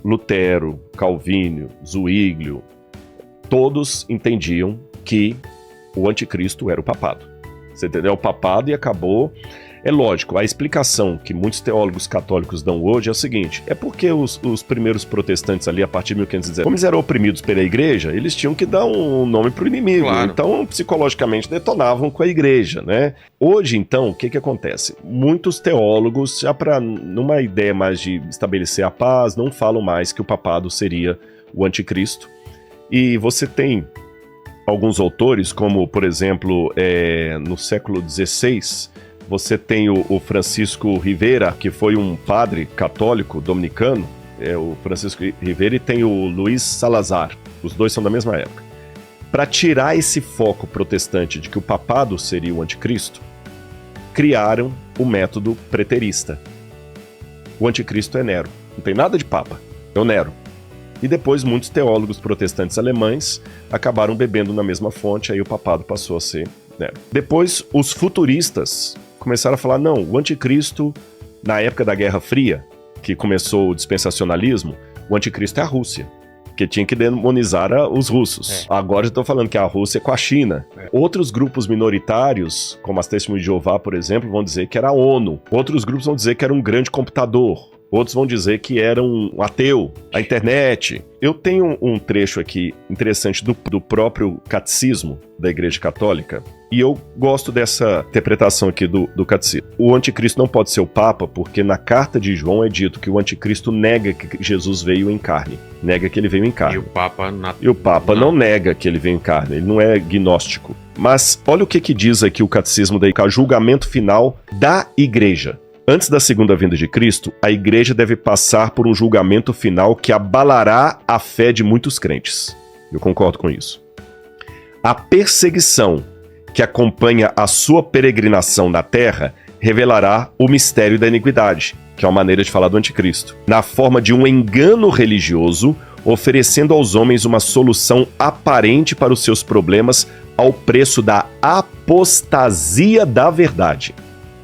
Lutero, Calvínio, Zwinglio, todos entendiam que o anticristo era o papado. Você entendeu? O papado e acabou. É lógico, a explicação que muitos teólogos católicos dão hoje é o seguinte: é porque os primeiros protestantes ali, a partir de 1517, como eles eram oprimidos pela igreja, eles tinham que dar um nome para o inimigo. Claro. Então, psicologicamente, detonavam com a igreja, né? Hoje, então, o que acontece? Muitos teólogos, já para numa ideia mais de estabelecer a paz, não falam mais que o papado seria o anticristo. E você tem alguns autores, como, por exemplo, no século XVI, você tem o Francisco Rivera, que foi um padre católico dominicano, o Francisco Rivera, e tem o Luiz Salazar. Os dois são da mesma época. Para tirar esse foco protestante de que o papado seria o anticristo, criaram o método preterista. O anticristo é Nero. Não tem nada de papa, é o Nero. E depois muitos teólogos protestantes alemães acabaram bebendo na mesma fonte, aí o papado passou a ser Nero. Depois os futuristas começaram a falar, não, o anticristo, na época da Guerra Fria, que começou o dispensacionalismo, o anticristo é a Rússia, que tinha que demonizar os russos. Agora eu estou falando que a Rússia é com a China. Outros grupos minoritários, como as Testemunhas de Jeová, por exemplo, vão dizer que era a ONU. Outros grupos vão dizer que era um grande computador. Outros vão dizer que era um ateu, a internet. Eu tenho um trecho aqui interessante do próprio catecismo da Igreja Católica, e eu gosto dessa interpretação aqui do catecismo. O anticristo não pode ser o Papa, porque na carta de João é dito que o anticristo nega que Jesus veio em carne. Nega que ele veio em carne. E o Papa não nega que ele veio em carne, ele não é gnóstico. Mas olha o que diz aqui o catecismo da Igreja, julgamento final da Igreja. Antes da segunda vinda de Cristo, a igreja deve passar por um julgamento final que abalará a fé de muitos crentes. Eu concordo com isso. A perseguição que acompanha a sua peregrinação na terra revelará o mistério da iniquidade, que é uma maneira de falar do anticristo, na forma de um engano religioso, oferecendo aos homens uma solução aparente para os seus problemas ao preço da apostasia da verdade.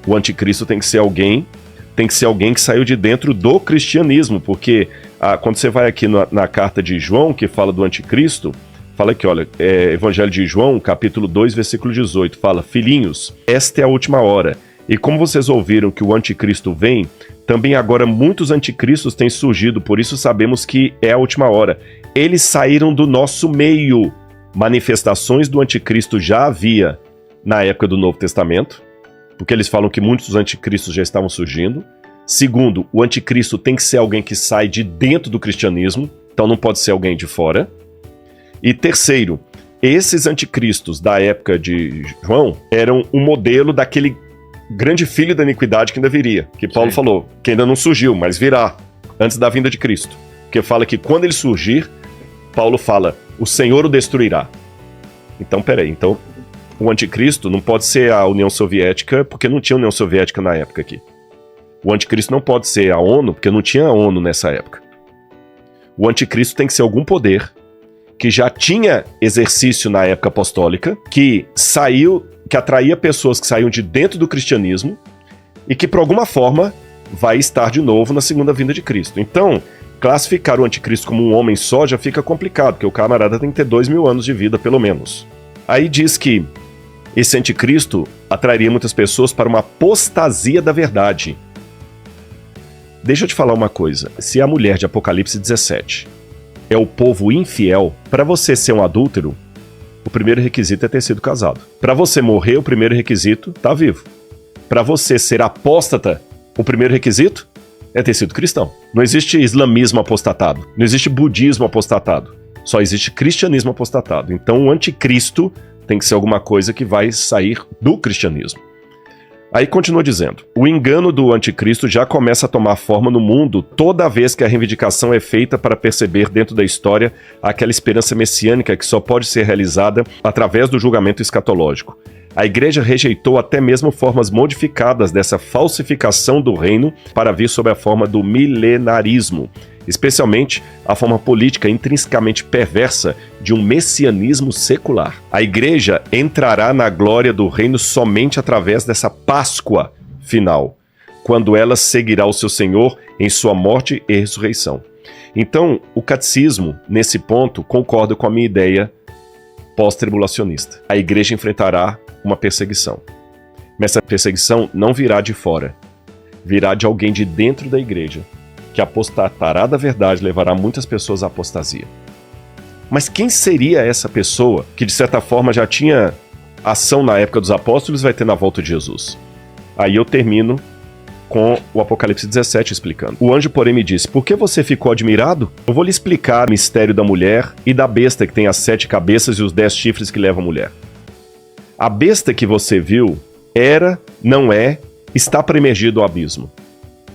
O anticristo tem que ser alguém que saiu de dentro do cristianismo, porque quando você vai aqui na carta de João, que fala do anticristo, fala aqui, olha, Evangelho de João, capítulo 2, versículo 18, fala, filhinhos, esta é a última hora, e como vocês ouviram que o anticristo vem, também agora muitos anticristos têm surgido, por isso sabemos que é a última hora. Eles saíram do nosso meio. Manifestações do anticristo já havia na época do Novo Testamento, porque eles falam que muitos dos anticristos já estavam surgindo. Segundo, o anticristo tem que ser alguém que sai de dentro do cristianismo, então não pode ser alguém de fora. E terceiro, esses anticristos da época de João eram um modelo daquele grande filho da iniquidade que ainda viria, que Paulo falou, que ainda não surgiu, mas virá, antes da vinda de Cristo. Porque fala que quando ele surgir, Paulo fala, o Senhor o destruirá. Então, peraí, o anticristo não pode ser a União Soviética, porque não tinha União Soviética na época aqui. O anticristo não pode ser a ONU, porque não tinha a ONU nessa época. O anticristo tem que ser algum poder que já tinha exercício na época apostólica, que atraía pessoas que saíam de dentro do cristianismo e que, por alguma forma, vai estar de novo na segunda vinda de Cristo. Então, classificar o anticristo como um homem só já fica complicado, porque o camarada tem que ter 2000 anos de vida, pelo menos. Aí diz que esse anticristo atrairia muitas pessoas para uma apostasia da verdade. Deixa eu te falar uma coisa. Se a mulher de Apocalipse 17 é o povo infiel, para você ser um adúltero, o primeiro requisito é ter sido casado. Para você morrer, o primeiro requisito tá vivo. Para você ser apóstata, o primeiro requisito é ter sido cristão. Não existe islamismo apostatado, não existe budismo apostatado, só existe cristianismo apostatado. Então o anticristo tem que ser alguma coisa que vai sair do cristianismo. Aí continua dizendo, o engano do anticristo já começa a tomar forma no mundo toda vez que a reivindicação é feita para perceber dentro da história aquela esperança messiânica que só pode ser realizada através do julgamento escatológico. A igreja rejeitou até mesmo formas modificadas dessa falsificação do reino para vir sob a forma do milenarismo, especialmente a forma política intrinsecamente perversa de um messianismo secular. A igreja entrará na glória do reino somente através dessa Páscoa final, quando ela seguirá o seu Senhor em sua morte e ressurreição. Então, o catecismo, nesse ponto, concorda com a minha ideia pós-tribulacionista. A igreja enfrentará uma perseguição. Mas essa perseguição não virá de fora, virá de alguém de dentro da igreja, que apostatará da verdade, levará muitas pessoas à apostasia. Mas quem seria essa pessoa que de certa forma já tinha ação na época dos apóstolos e vai ter na volta de Jesus? Aí eu termino com o Apocalipse 17 explicando. O anjo, porém, me disse, por que você ficou admirado? Eu vou lhe explicar o mistério da mulher e da besta que tem as 7 cabeças e os 10 chifres que levam a mulher. A besta que você viu era, não é, está para emergir do abismo.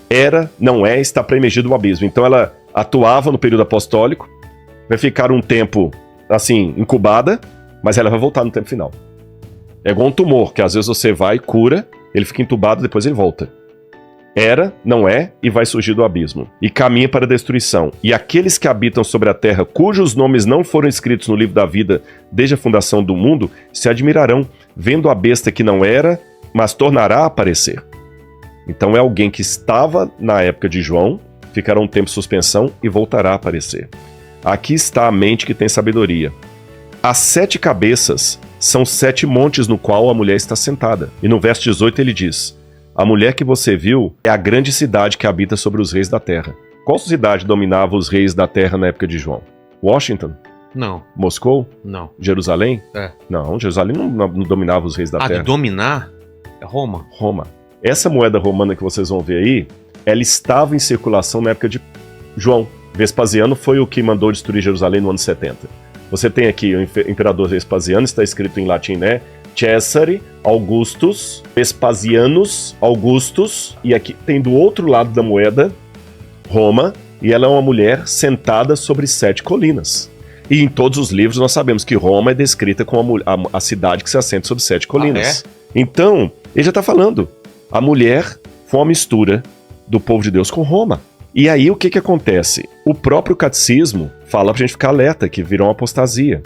Era, não é, está para emergir do abismo. Então ela atuava no período apostólico, vai ficar um tempo, assim, incubada, mas ela vai voltar no tempo final. É igual um tumor, que às vezes você vai, cura, ele fica entubado, depois ele volta. Era, não é, e vai surgir do abismo. E caminha para a destruição. E aqueles que habitam sobre a terra, cujos nomes não foram escritos no livro da vida desde a fundação do mundo, se admirarão, vendo a besta que não era, mas tornará a aparecer. Então é alguém que estava na época de João, ficará um tempo de suspensão e voltará a aparecer. Aqui está a mente que tem sabedoria. As 7 cabeças são 7 montes no qual a mulher está sentada. E no verso 18 ele diz, a mulher que você viu é a grande cidade que habita sobre os reis da terra. Qual cidade dominava os reis da terra na época de João? Washington? Não. Moscou? Não. Jerusalém? É. Não, Jerusalém não dominava os reis da terra. De dominar? É Roma. Roma. Essa moeda romana que vocês vão ver aí, ela estava em circulação na época de João. Vespasiano foi o que mandou destruir Jerusalém no ano 70. Você tem aqui o imperador Vespasiano, está escrito em latim, né? Cesare Augustus, Vespasianus Augustus, e aqui tem do outro lado da moeda, Roma, e ela é uma mulher sentada sobre 7 colinas. E em todos os livros nós sabemos que Roma é descrita como a cidade que se assenta sobre 7 colinas. Então, ele já está falando, a mulher foi uma mistura do povo de Deus com Roma. E aí o que acontece? O próprio catecismo fala pra gente ficar alerta, que virou uma apostasia.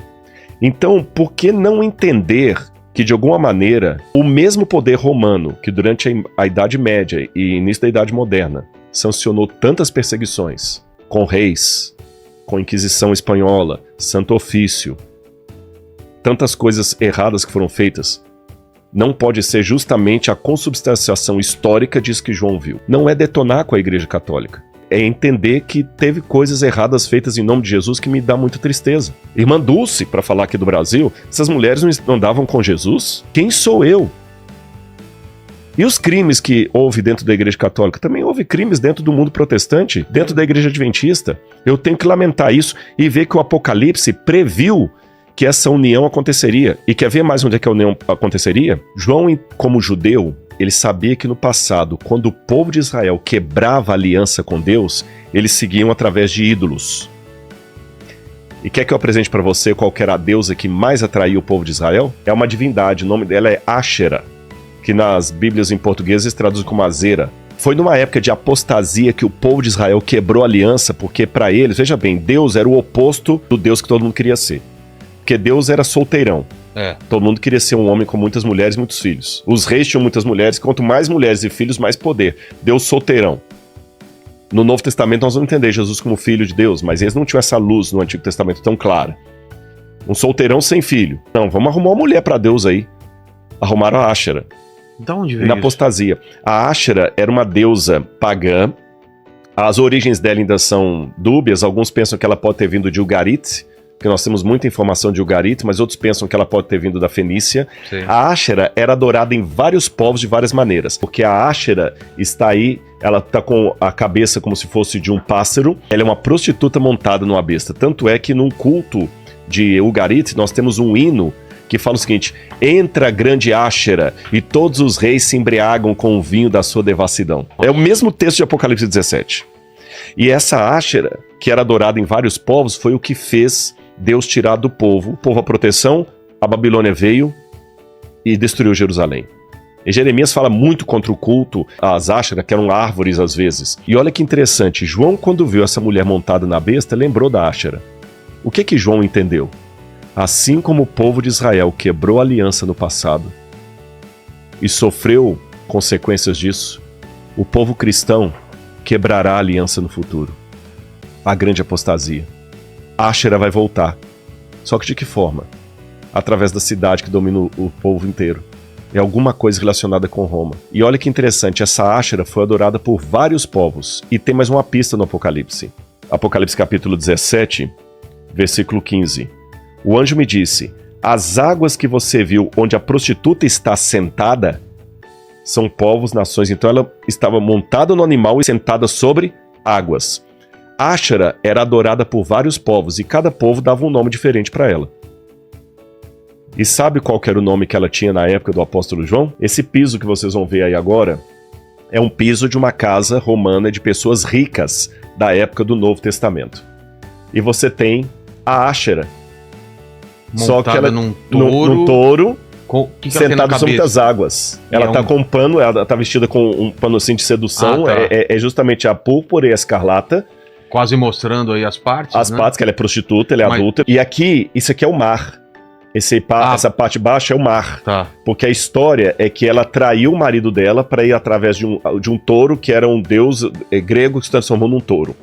Então, por que não entender que, de alguma maneira, o mesmo poder romano que durante a Idade Média e início da Idade Moderna sancionou tantas perseguições com reis, com Inquisição Espanhola, Santo Ofício, tantas coisas erradas que foram feitas, não pode ser justamente a consubstanciação histórica disso que João viu. Não é detonar com a Igreja Católica. É entender que teve coisas erradas feitas em nome de Jesus que me dá muita tristeza. Irmã Dulce, para falar aqui do Brasil, essas mulheres não andavam com Jesus? Quem sou eu? E os crimes que houve dentro da Igreja Católica? Também houve crimes dentro do mundo protestante, dentro da Igreja Adventista. Eu tenho que lamentar isso e ver que o Apocalipse previu que essa união aconteceria. E quer ver mais onde é que a união aconteceria? João, como judeu, ele sabia que no passado, quando o povo de Israel quebrava a aliança com Deus, eles seguiam através de ídolos. E quer que eu apresente para você qual era a deusa que mais atraía o povo de Israel? É uma divindade, o nome dela é Ashera, que nas Bíblias em português se traduz como Azera. Foi numa época de apostasia que o povo de Israel quebrou a aliança, porque para eles, veja bem, Deus era o oposto do Deus que todo mundo queria ser. Porque Deus era solteirão. Todo mundo queria ser um homem com muitas mulheres e muitos filhos. Os reis tinham muitas mulheres, quanto mais mulheres e filhos, mais poder. Deus solteirão. No Novo Testamento nós vamos entender Jesus como filho de Deus, mas eles não tinham essa luz no Antigo Testamento tão clara. Um solteirão sem filho. Não, vamos arrumar uma mulher para Deus aí. Arrumaram a Ashera. De onde veio na apostasia. A Ashera era uma deusa pagã. As origens dela ainda são dúbias. Alguns pensam que ela pode ter vindo de Ugarit, porque nós temos muita informação de Ugarit, mas outros pensam que ela pode ter vindo da Fenícia. Sim. A Ashera era adorada em vários povos de várias maneiras, porque a Ashera está aí, ela está com a cabeça como se fosse de um pássaro, ela é uma prostituta montada numa besta. Tanto é que num culto de Ugarit nós temos um hino que fala o seguinte: entra a grande Áshera e todos os reis se embriagam com o vinho da sua devassidão. É o mesmo texto de Apocalipse 17. E essa Áshera, que era adorada em vários povos, foi o que fez Deus tirar do povo a proteção. A Babilônia veio e destruiu Jerusalém. E Jeremias fala muito contra o culto às Áshera, que eram árvores às vezes. E olha que interessante, João, quando viu essa mulher montada na besta, lembrou da Áshera. O que João entendeu? Assim como o povo de Israel quebrou a aliança no passado e sofreu consequências disso, o povo cristão quebrará a aliança no futuro. A grande apostasia. Áshera vai voltar. Só que de que forma? Através da cidade que domina o povo inteiro. É alguma coisa relacionada com Roma. E olha que interessante, essa Áshera foi adorada por vários povos. E tem mais uma pista no Apocalipse. Apocalipse capítulo 17, versículo 15. O anjo me disse: as águas que você viu onde a prostituta está sentada são povos, nações. Então ela estava montada no animal e sentada sobre águas. Áshera era adorada por vários povos e cada povo dava um nome diferente para ela. E sabe qual que era o nome que ela tinha na época do apóstolo João? Esse piso que vocês vão ver aí agora é um piso de uma casa romana de pessoas ricas da época do Novo Testamento. E você tem a Áshera. Só que ela num touro, num touro que sentada sobre as águas. Ela tá com um pano, ela tá vestida com um pano assim de sedução. Tá. É justamente a púrpura e a escarlata. Quase mostrando aí as partes. As partes, que ela é prostituta, ela é adulta. E aqui, isso aqui é o mar. Essa parte baixa é o mar. Tá. Porque a história é que ela traiu o marido dela para ir através de um touro, que era um deus grego que se transformou num touro.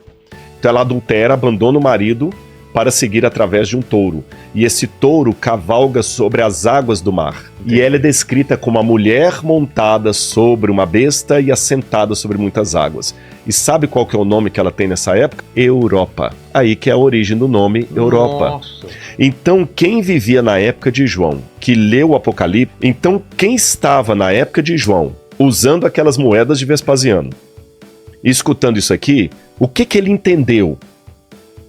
Então ela adultera, abandona o marido para seguir através de um touro. E esse touro cavalga sobre as águas do mar. Entendi. E ela é descrita como a mulher montada sobre uma besta e assentada sobre muitas águas. E sabe qual que é o nome que ela tem nessa época? Europa. Aí que é a origem do nome Europa. Nossa. Então, quem vivia na época de João, que leu o Apocalipse, então quem estava na época de João, usando aquelas moedas de Vespasiano, e escutando isso aqui, o que ele entendeu?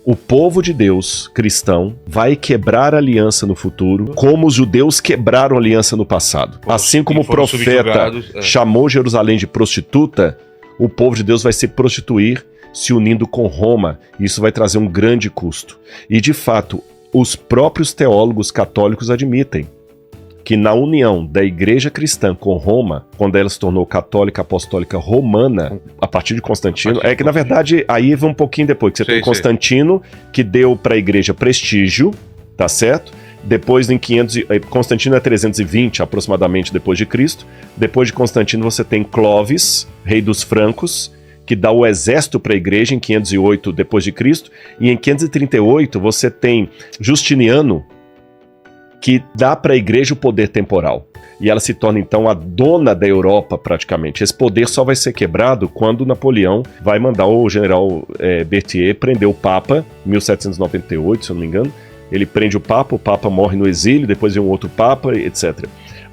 O povo de Deus, cristão, vai quebrar a aliança no futuro, como os judeus quebraram a aliança no passado. Assim como o profeta chamou Jerusalém de prostituta, o povo de Deus vai se prostituir se unindo com Roma. Isso vai trazer um grande custo. E, de fato, os próprios teólogos católicos admitem que na união da igreja cristã com Roma, quando ela se tornou católica apostólica romana, a partir de Constantino, é que na verdade aí vai um pouquinho depois, que você tem Constantino, que deu para a igreja prestígio, tá certo? Depois, em 500, Constantino é 320 aproximadamente depois de Cristo. Depois de Constantino você tem Clovis, rei dos francos, que dá o exército para a igreja em 508 depois de Cristo. E em 538 você tem Justiniano, que dá para a igreja o poder temporal. E ela se torna, então, a dona da Europa, praticamente. Esse poder só vai ser quebrado quando Napoleão vai mandar o general Berthier prender o Papa, em 1798, se eu não me engano. Ele prende o Papa morre no exílio, depois vem um outro Papa, etc.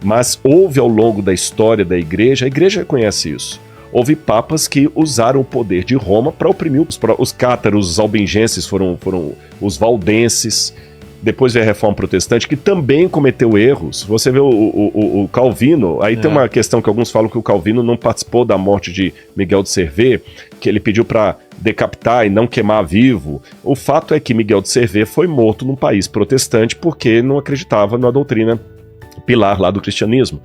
Mas houve, ao longo da história da igreja, a igreja reconhece isso. Houve papas que usaram o poder de Roma para oprimir os cátaros, os albigenses foram os valdenses. Depois veio a Reforma Protestante, que também cometeu erros. Você vê o Calvino, aí tem uma questão que alguns falam que o Calvino não participou da morte de Miguel de Cervé, que ele pediu para decapitar e não queimar vivo. O fato é que Miguel de Cervé foi morto num país protestante porque não acreditava na doutrina pilar lá do cristianismo.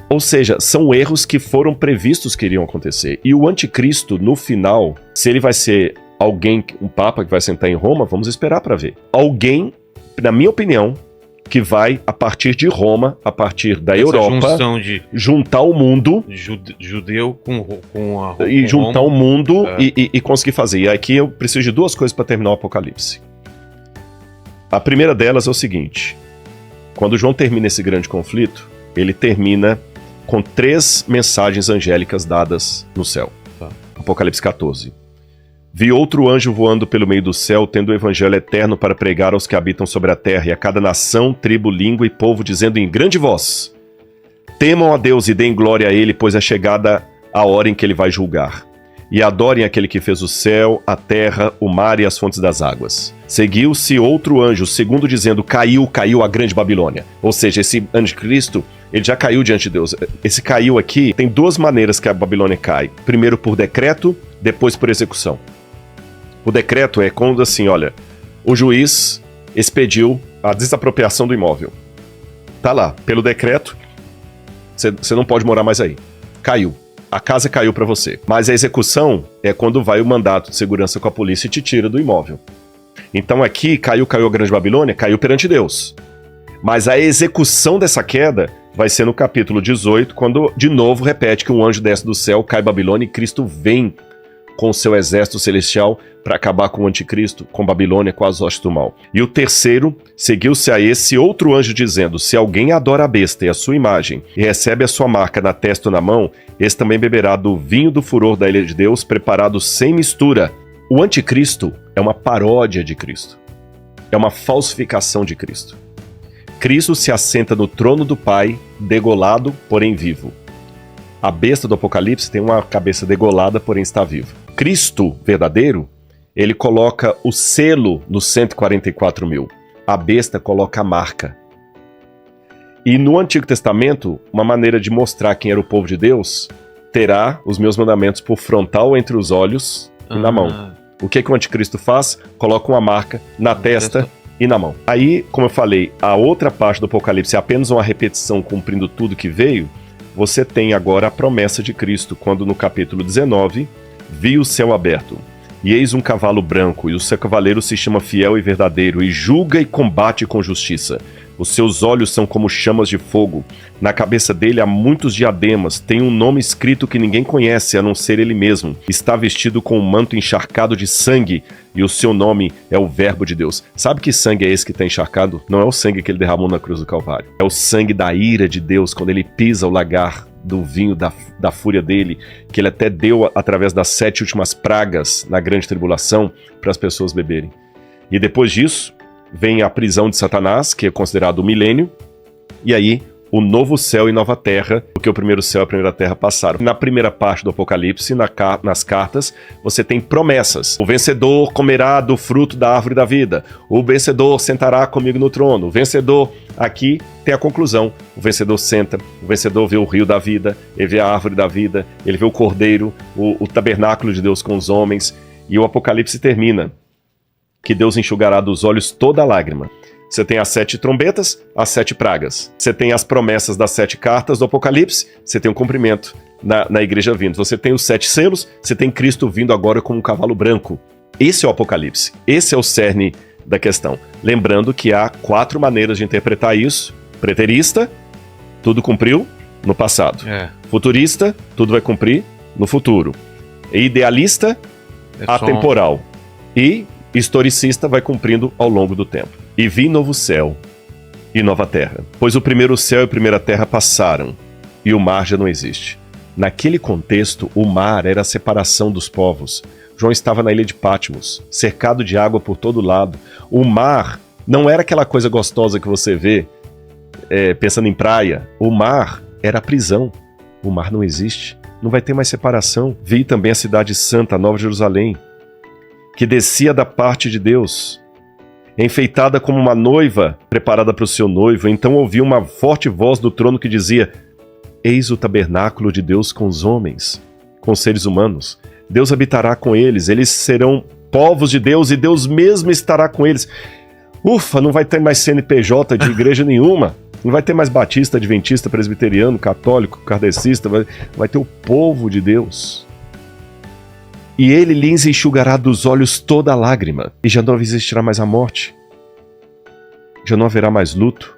Ou seja, são erros que foram previstos que iriam acontecer. E o anticristo, no final, se ele vai ser alguém, um papa que vai sentar em Roma, vamos esperar para ver. Alguém, na minha opinião, que vai, a partir de Roma, a partir da Europa, juntar o mundo, judeu com juntar o mundo e conseguir fazer. E aqui eu preciso de duas coisas para terminar o Apocalipse. A primeira delas é o seguinte: quando João termina esse grande conflito, ele termina com 3 mensagens angélicas dadas no céu. Apocalipse 14. Vi outro anjo voando pelo meio do céu, tendo o evangelho eterno para pregar aos que habitam sobre a terra, e a cada nação, tribo, língua e povo, dizendo em grande voz: temam a Deus e deem glória a ele, pois é chegada a hora em que ele vai julgar. e adorem aquele que fez o céu, a terra, o mar e as fontes das águas. Seguiu-se outro anjo, o segundo, dizendo: caiu a grande Babilônia. Ou seja, esse anticristo, ele já caiu diante de Deus. Esse caiu aqui, tem duas maneiras que a Babilônia cai. Primeiro por decreto, depois por execução. O decreto é quando, assim, olha, o juiz expediu a desapropriação do imóvel. Tá lá, pelo decreto, você não pode morar mais aí. Caiu. A casa caiu para você. Mas a execução é quando vai o mandato de segurança com a polícia e te tira do imóvel. Então aqui, caiu a grande Babilônia, caiu perante Deus. Mas a execução dessa queda vai ser no capítulo 18, quando de novo repete que um anjo desce do céu, cai Babilônia e Cristo vem com o seu exército celestial para acabar com o anticristo, com Babilônia, com as hostes do mal. E o terceiro, seguiu-se a esse outro anjo dizendo: se alguém adora a besta e a sua imagem, e recebe a sua marca na testa ou na mão, esse também beberá do vinho do furor da ira de Deus, preparado sem mistura. O anticristo é uma paródia de Cristo. É uma falsificação de Cristo. Cristo se assenta no trono do Pai, degolado, porém vivo. A besta do Apocalipse tem uma cabeça degolada, porém está viva. Cristo verdadeiro, ele coloca o selo nos 144 mil. A besta coloca a marca. E no Antigo Testamento, uma maneira de mostrar quem era o povo de Deus, terá os meus mandamentos por frontal entre os olhos e na mão. O que o anticristo faz? Coloca uma marca na testa e na mão. Aí, como eu falei, a outra parte do Apocalipse é apenas uma repetição cumprindo tudo que veio. Você tem agora a promessa de Cristo, quando no capítulo 19, vi o céu aberto, e eis um cavalo branco, e o seu cavaleiro se chama Fiel e Verdadeiro, e julga e combate com justiça. Os seus olhos são como chamas de fogo, na cabeça dele há muitos diademas, tem um nome escrito que ninguém conhece, a não ser ele mesmo. Está vestido com um manto encharcado de sangue, e o seu nome é o Verbo de Deus. Sabe que sangue é esse que está encharcado? Não é o sangue que ele derramou na cruz do Calvário. É o sangue da ira de Deus, quando ele pisa o lagar do vinho da fúria dele, que ele até deu através das 7 últimas pragas na grande tribulação para as pessoas beberem. E depois disso, vem a prisão de Satanás, que é considerado o milênio, e aí o novo céu e nova terra, porque o primeiro céu e a primeira terra passaram. Na primeira parte do Apocalipse, nas cartas, você tem promessas. O vencedor comerá do fruto da árvore da vida. O vencedor sentará comigo no trono. O vencedor, aqui tem a conclusão. O vencedor senta, o vencedor vê o rio da vida, ele vê a árvore da vida, ele vê o cordeiro, o tabernáculo de Deus com os homens, e o Apocalipse termina que Deus enxugará dos olhos toda lágrima. Você tem as 7 trombetas, as 7 pragas. Você tem as promessas das 7 cartas do Apocalipse, você tem o cumprimento na igreja vindo. Você tem os 7 selos, você tem Cristo vindo agora como um cavalo branco. Esse é o Apocalipse. Esse é o cerne da questão. Lembrando que há 4 maneiras de interpretar isso. Preterista, tudo cumpriu no passado. Futurista, tudo vai cumprir no futuro. E idealista, atemporal. E historicista, vai cumprindo ao longo do tempo. E vi novo céu e nova terra, pois o primeiro céu e a primeira terra passaram, e o mar já não existe. Naquele contexto, o mar era a separação dos povos. João estava na ilha de Patmos, cercado de água por todo lado. O mar não era aquela coisa gostosa que você vê pensando em praia. O mar era a prisão. O mar não existe. Não vai ter mais separação. Vi também a cidade santa, a Nova Jerusalém, que descia da parte de Deus, enfeitada como uma noiva preparada para o seu noivo. Então ouvi uma forte voz do trono que dizia: eis o tabernáculo de Deus com os homens, com os seres humanos. Deus habitará com eles, eles serão povos de Deus e Deus mesmo estará com eles. Ufa, não vai ter mais CNPJ de igreja nenhuma, não vai ter mais batista, adventista, presbiteriano, católico, kardecista, vai ter o povo de Deus. E ele lhes enxugará dos olhos toda lágrima, e já não existirá mais a morte. Já não haverá mais luto,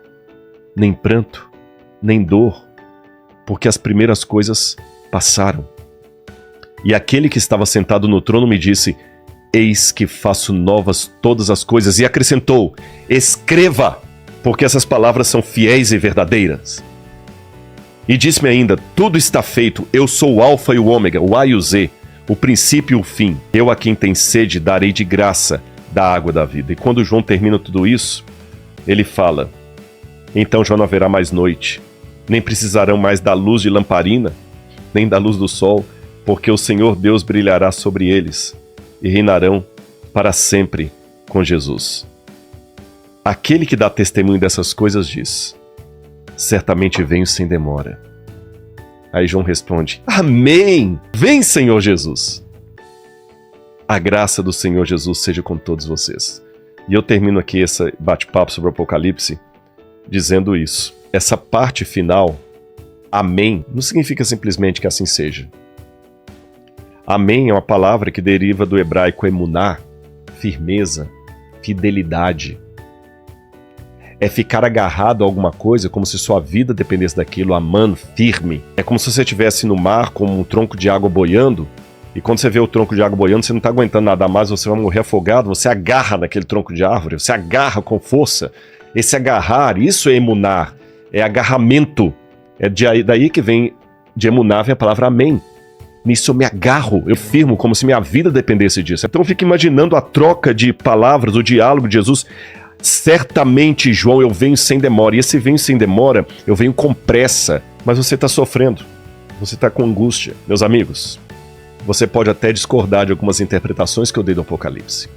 nem pranto, nem dor, porque as primeiras coisas passaram. E aquele que estava sentado no trono me disse: eis que faço novas todas as coisas, e acrescentou: escreva, porque essas palavras são fiéis e verdadeiras. E disse-me ainda: tudo está feito, eu sou o Alfa e o Ômega, o A e o Z, o princípio e o fim. Eu a quem tem sede darei de graça da água da vida. E quando João termina tudo isso, ele fala: então já não haverá mais noite, nem precisarão mais da luz de lamparina, nem da luz do sol, porque o Senhor Deus brilhará sobre eles e reinarão para sempre com Jesus. Aquele que dá testemunho dessas coisas diz: certamente venho sem demora. Aí João responde: amém! Vem, Senhor Jesus! A graça do Senhor Jesus seja com todos vocês. E eu termino aqui esse bate-papo sobre o Apocalipse dizendo isso. Essa parte final, amém, não significa simplesmente que assim seja. Amém é uma palavra que deriva do hebraico emuná, firmeza, fidelidade. É ficar agarrado a alguma coisa como se sua vida dependesse daquilo, aman, firme. É como se você estivesse no mar com um tronco de água boiando, e quando você vê o tronco de água boiando, você não está aguentando nadar mais, você vai morrer afogado, você agarra naquele tronco de árvore, você agarra com força. Esse agarrar, isso é emunar, é agarramento. É daí que vem, de emunar vem a palavra amém. Nisso eu me agarro, eu firmo, como se minha vida dependesse disso. Então eu fico imaginando a troca de palavras, o diálogo de Jesus. Certamente, João, eu venho sem demora. E esse venho sem demora, eu venho com pressa. Mas você está sofrendo, você está com angústia. Meus amigos, você pode até discordar de algumas interpretações que eu dei do Apocalipse.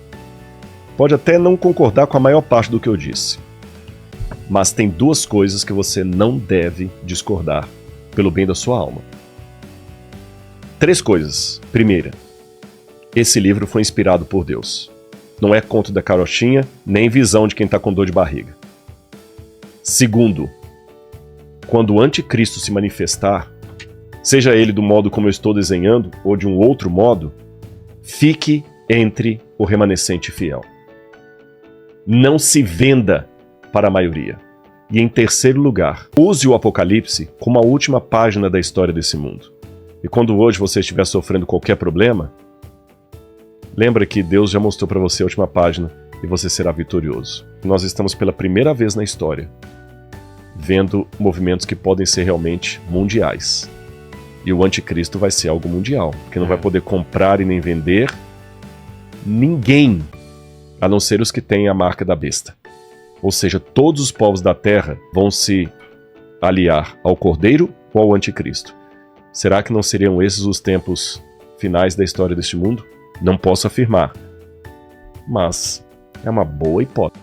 Pode até não concordar com a maior parte do que eu disse. Mas tem duas coisas que você não deve discordar, pelo bem da sua alma. 3 coisas. Primeira, esse livro foi inspirado por Deus. Não é conto da carochinha, nem visão de quem está com dor de barriga. Segundo, quando o anticristo se manifestar, seja ele do modo como eu estou desenhando ou de um outro modo, fique entre o remanescente fiel. Não se venda para a maioria. E em terceiro lugar, use o Apocalipse como a última página da história desse mundo. E quando hoje você estiver sofrendo qualquer problema, lembra que Deus já mostrou para você a última página e você será vitorioso. Nós estamos pela primeira vez na história vendo movimentos que podem ser realmente mundiais. E o anticristo vai ser algo mundial, porque não vai poder comprar e nem vender ninguém, a não ser os que têm a marca da besta. Ou seja, todos os povos da terra vão se aliar ao Cordeiro ou ao anticristo. Será que não seriam esses os tempos finais da história deste mundo? Não posso afirmar, mas é uma boa hipótese.